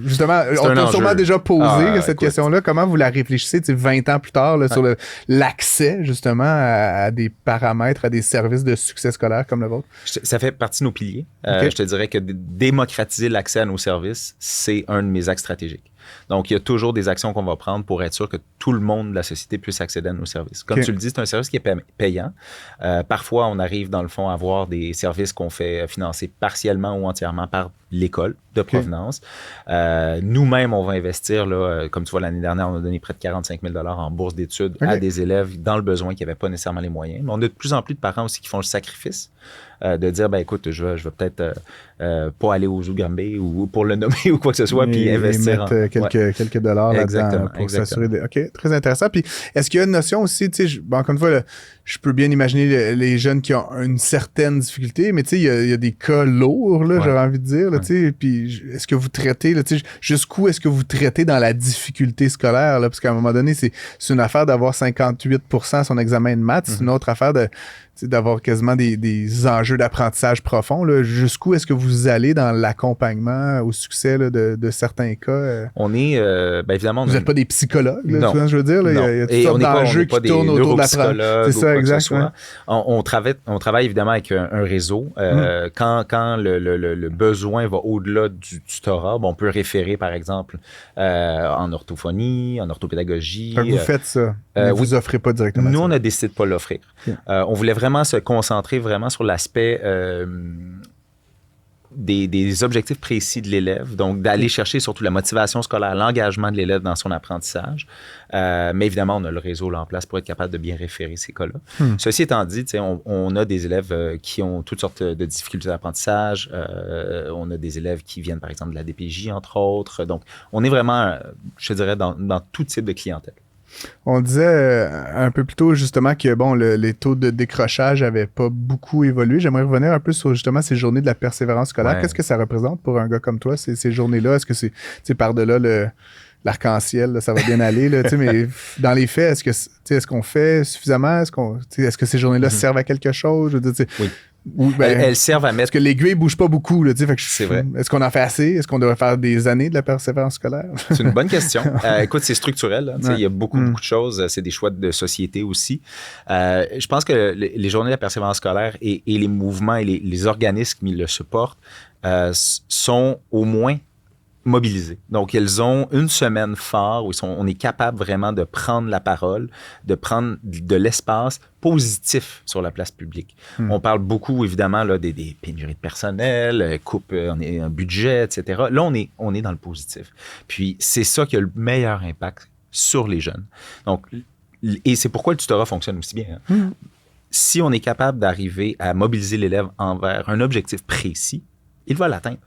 justement, on t'a sûrement déjà posé cette question-là. Comment vous la réfléchissez 20 ans plus tard là, sur l'accès justement à des paramètres, à des services de succès scolaire comme le vôtre? Ça fait partie de nos piliers. Je te dirais que démocratiser l'accès à nos services, c'est un de mes axes stratégiques. Donc, il y a toujours des actions qu'on va prendre pour être sûr que tout le monde de la société puisse accéder à nos services. Comme tu le dis, c'est un service qui est payant. Parfois, on arrive, dans le fond, à avoir des services qu'on fait financer partiellement ou entièrement par l'école de provenance. Nous-mêmes, on va investir, là, comme tu vois, l'année dernière, on a donné près de 45 000 $ en bourse d'études à des élèves dans le besoin qui n'avaient pas nécessairement les moyens. Mais on a de plus en plus de parents aussi qui font le sacrifice de dire, ben écoute, je vais peut-être pas aller au Zoo de Granby ou pour le nommer ou quoi que ce soit, puis investir quelques dollars là-dedans pour s'assurer de... OK, très intéressant. Puis, est-ce qu'il y a une notion aussi, tu sais, encore une fois, là, je peux bien imaginer les jeunes qui ont une certaine difficulté, mais tu sais, il y a des cas lourds, là, j'aurais envie de dire, là, tu sais, puis est-ce que vous traitez, là, tu sais, jusqu'où est-ce que vous traitez dans la difficulté scolaire, là, parce qu'à un moment donné, c'est une affaire d'avoir 58% à son examen de maths, c'est une autre affaire d'avoir quasiment des enjeux d'apprentissage profond. Jusqu'où est-ce que vous allez dans l'accompagnement au succès là, de certains cas? On est, évidemment... Vous n'êtes pas des psychologues, là, non. Tu vois, je veux dire. Là, il y a toutes sortes d'enjeux qui tournent autour de l'apprentissage. C'est ça, exact. On travaille évidemment avec un réseau. Quand le besoin va au-delà du tutorat, on peut référer, par exemple, en orthophonie, en orthopédagogie. Vous faites ça. Vous offrez pas directement Nous, ça. on a décidé de ne pas l'offrir. On voulait vraiment se concentrer vraiment sur l'aspect des objectifs précis de l'élève, donc d'aller chercher surtout la motivation scolaire, l'engagement de l'élève dans son apprentissage. Mais évidemment, on a le réseau là en place pour être capable de bien référer ces cas-là. Ceci étant dit, on a des élèves qui ont toutes sortes de difficultés d'apprentissage. On a des élèves qui viennent, par exemple, de la DPJ, entre autres. Donc, on est vraiment, je dirais, dans tout type de clientèle. On disait un peu plus tôt justement que bon, les taux de décrochage n'avaient pas beaucoup évolué. J'aimerais revenir un peu sur justement ces journées de la persévérance scolaire. Qu'est-ce que ça représente pour un gars comme toi, ces journées-là? Est-ce que c'est par-delà l'arc-en-ciel, là, ça va bien aller, là, mais dans les faits, est-ce qu'on fait suffisamment? Est-ce que ces journées-là servent à quelque chose? Je veux dire, oui. Elles servent à mettre... Parce que l'aiguille ne bouge pas beaucoup. Là, c'est vrai. Est-ce qu'on en fait assez? Est-ce qu'on devrait faire des années de la persévérance scolaire? C'est une bonne question. Écoute, c'est structurel. Il y a beaucoup de choses. C'est des choix de société aussi. Je pense que les journées de la persévérance scolaire et les mouvements et les organismes qui le supportent sont au moins mobilisés. Donc, ils ont une semaine phare où on est capable vraiment de prendre la parole, de prendre de l'espace positif sur la place publique. On parle beaucoup, évidemment, là, des pénuries de personnel, coupe un budget, etc. Là, on est dans le positif. Puis, c'est ça qui a le meilleur impact sur les jeunes. Donc, et c'est pourquoi le tutorat fonctionne aussi bien. Hein? Si on est capable d'arriver à mobiliser l'élève envers un objectif précis, il va l'atteindre.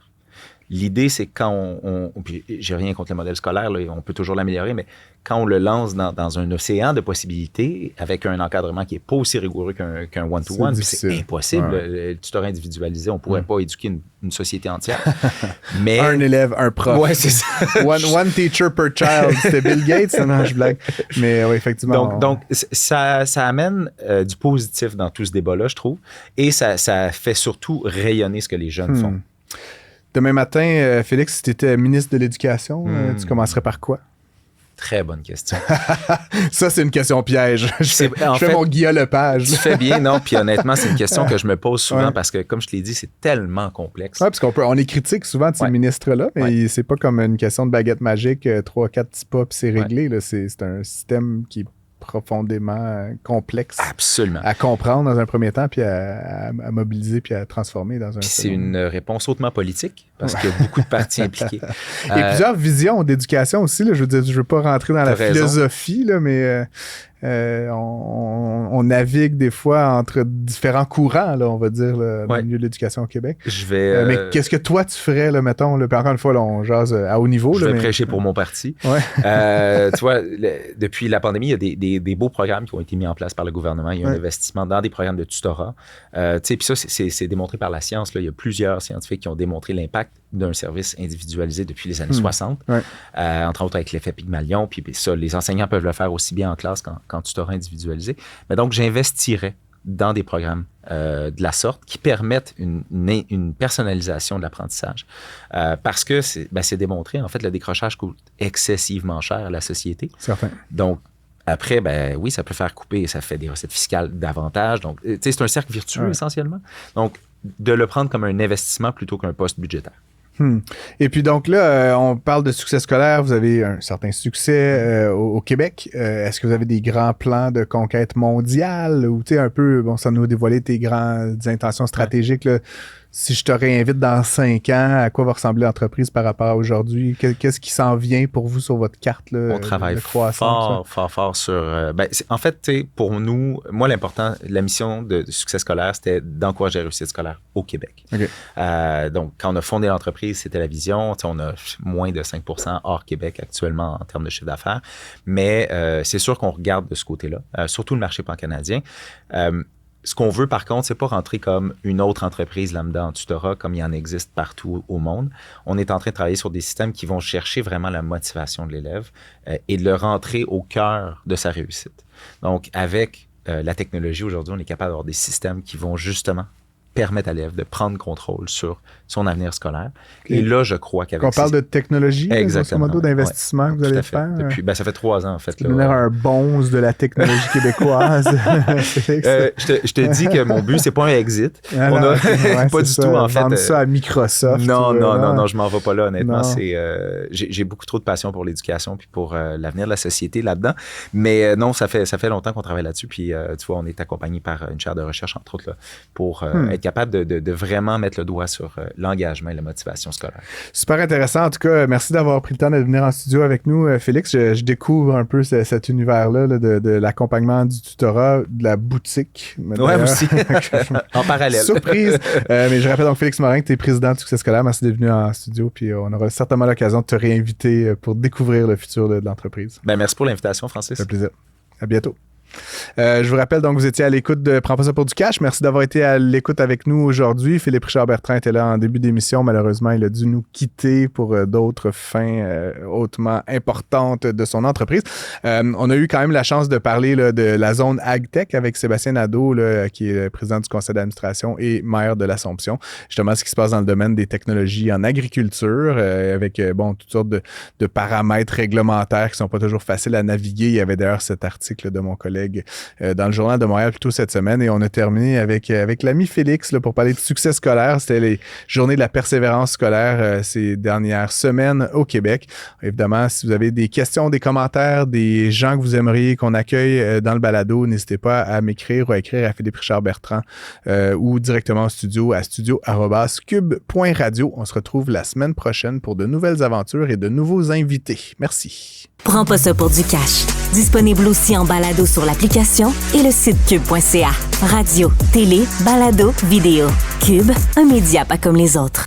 L'idée, c'est quand puis j'ai rien contre le modèle scolaire, là, on peut toujours l'améliorer, mais quand on le lance dans un océan de possibilités, avec un encadrement qui n'est pas aussi rigoureux qu'un one-to-one, c'est impossible. Le tutorat individualisé, on ne pourrait pas éduquer une société entière. Mais, un élève, un prof. Ouais, c'est ça. one teacher per child. C'était Bill Gates, non, je blague. Mais oui, effectivement. Donc ça amène du positif dans tout ce débat-là, je trouve, et ça fait surtout rayonner ce que les jeunes font. Demain matin, Félix, si tu étais ministre de l'Éducation, tu commencerais par quoi? Très bonne question. Ça, c'est une question piège. Je fais mon Guillaume Lepage. Tu fais bien, non? Puis honnêtement, c'est une question que je me pose souvent parce que, comme je te l'ai dit, c'est tellement complexe. Oui, parce on est critique souvent de ces ministres-là, mais c'est pas comme une question de baguette magique, 3-4 petits pas, puis c'est réglé. Là. C'est un système qui est profondément complexe à comprendre dans un premier temps, puis à mobiliser, puis à transformer dans un second. C'est une réponse hautement politique, parce qu'il y a beaucoup de parties impliquées. Il y a plusieurs visions d'éducation aussi. Là. Je veux dire, je veux pas rentrer dans la philosophie, là, mais on navigue des fois entre différents courants, là, on va dire, là, dans le milieu de l'éducation au Québec. Mais qu'est-ce que toi, tu ferais, là, mettons, là, encore une fois, là, on jase à haut niveau. Je vais prêcher pour mon parti. Tu vois, depuis la pandémie, il y a des beaux programmes qui ont été mis en place par le gouvernement. Il y a un investissement dans des programmes de tutorat. Puis ça, c'est démontré par la science. Là. Il y a plusieurs scientifiques qui ont démontré l'impact d'un service individualisé depuis les années 60, entre autres avec l'effet Pygmalion. Puis ça, les enseignants peuvent le faire aussi bien en classe qu'en tutorat individualisé. Mais donc, j'investirais dans des programmes de la sorte qui permettent une personnalisation de l'apprentissage. Parce que c'est démontré, en fait, le décrochage coûte excessivement cher à la société. Certain. Donc, après, oui, ça peut faire couper, ça fait des recettes fiscales davantage. Donc, tu sais, c'est un cercle virtueux essentiellement. Donc, de le prendre comme un investissement plutôt qu'un poste budgétaire. Et puis donc là, on parle de succès scolaire. Vous avez un certain succès au Québec. Est-ce que vous avez des grands plans de conquête mondiale ou tu sais un peu, ça nous a dévoilé tes grandes intentions stratégiques là. Si je te réinvite dans 5 ans, à quoi va ressembler l'entreprise par rapport à aujourd'hui? Qu'est-ce qui s'en vient pour vous sur votre carte là, on travaille de croissance, fort sur... en fait, pour nous, moi, l'important, la mission de succès scolaire, c'était d'encourager la réussite scolaire au Québec. Okay. Donc, quand on a fondé l'entreprise, c'était la vision. On a moins de 5% hors Québec actuellement en termes de chiffre d'affaires. Mais c'est sûr qu'on regarde de ce côté-là, surtout le marché pan-canadien. Ce qu'on veut, par contre, c'est pas rentrer comme une autre entreprise lambda en tutorat, comme il en existe partout au monde. On est en train de travailler sur des systèmes qui vont chercher vraiment la motivation de l'élève et de le rentrer au cœur de sa réussite. Donc, avec la technologie, aujourd'hui, on est capable d'avoir des systèmes qui vont justement permettre à l'élève de prendre contrôle sur son avenir scolaire. Et là, je crois qu'avec... On parle de technologie, grosso modo, d'investissement que vous allez faire. Depuis, ça fait 3 ans, en fait. Là, un bonze de la technologie québécoise. Je te dis que mon but, c'est pas un exit. Pas du tout, en fait. Vendre ça à Microsoft. Non, je m'en vais pas là, honnêtement. J'ai beaucoup trop de passion pour l'éducation puis pour l'avenir de la société là-dedans. Mais non, ça fait longtemps qu'on travaille là-dessus. Puis, tu vois, on est accompagné par une chaire de recherche, entre autres, là, pour être capable de vraiment mettre le doigt sur l'engagement et la motivation scolaire. Super intéressant. En tout cas, merci d'avoir pris le temps de venir en studio avec nous, Félix. Je découvre un peu cet univers-là là, de l'accompagnement du tutorat, de la boutique. Oui, aussi. En parallèle. Surprise. Mais je rappelle donc, Félix Morin, que tu es président du Succès scolaire. Merci d'être venu en studio. Puis on aura certainement l'occasion de te réinviter pour découvrir le futur de l'entreprise. Merci pour l'invitation, Francis. Ça fait plaisir. À bientôt. Je vous rappelle donc, vous étiez à l'écoute de Prends pas ça pour du cash. Merci d'avoir été à l'écoute avec nous aujourd'hui. Philippe Richard-Bertrand était là en début d'émission. Malheureusement, il a dû nous quitter pour d'autres fins hautement importantes de son entreprise. On a eu quand même la chance de parler là, de la zone AgTech avec Sébastien Nadeau, là, qui est le président du conseil d'administration et maire de l'Assomption. Justement, ce qui se passe dans le domaine des technologies en agriculture, avec toutes sortes de paramètres réglementaires qui sont pas toujours faciles à naviguer. Il y avait d'ailleurs cet article de mon collègue collègue dans le Journal de Montréal plus tôt cette semaine. Et on a terminé avec l'ami Félix là, pour parler de succès scolaire. C'était les journées de la persévérance scolaire ces dernières semaines au Québec. Évidemment, si vous avez des questions, des commentaires, des gens que vous aimeriez qu'on accueille dans le balado, n'hésitez pas à m'écrire ou à écrire à Philippe Richard Bertrand ou directement au studio à studio@cube.radio. On se retrouve la semaine prochaine pour de nouvelles aventures et de nouveaux invités. Merci. Prends pas ça pour du cash. Disponible aussi en balado sur l'application et le site cube.ca. Radio, télé, balado, vidéo. Cube, un média pas comme les autres.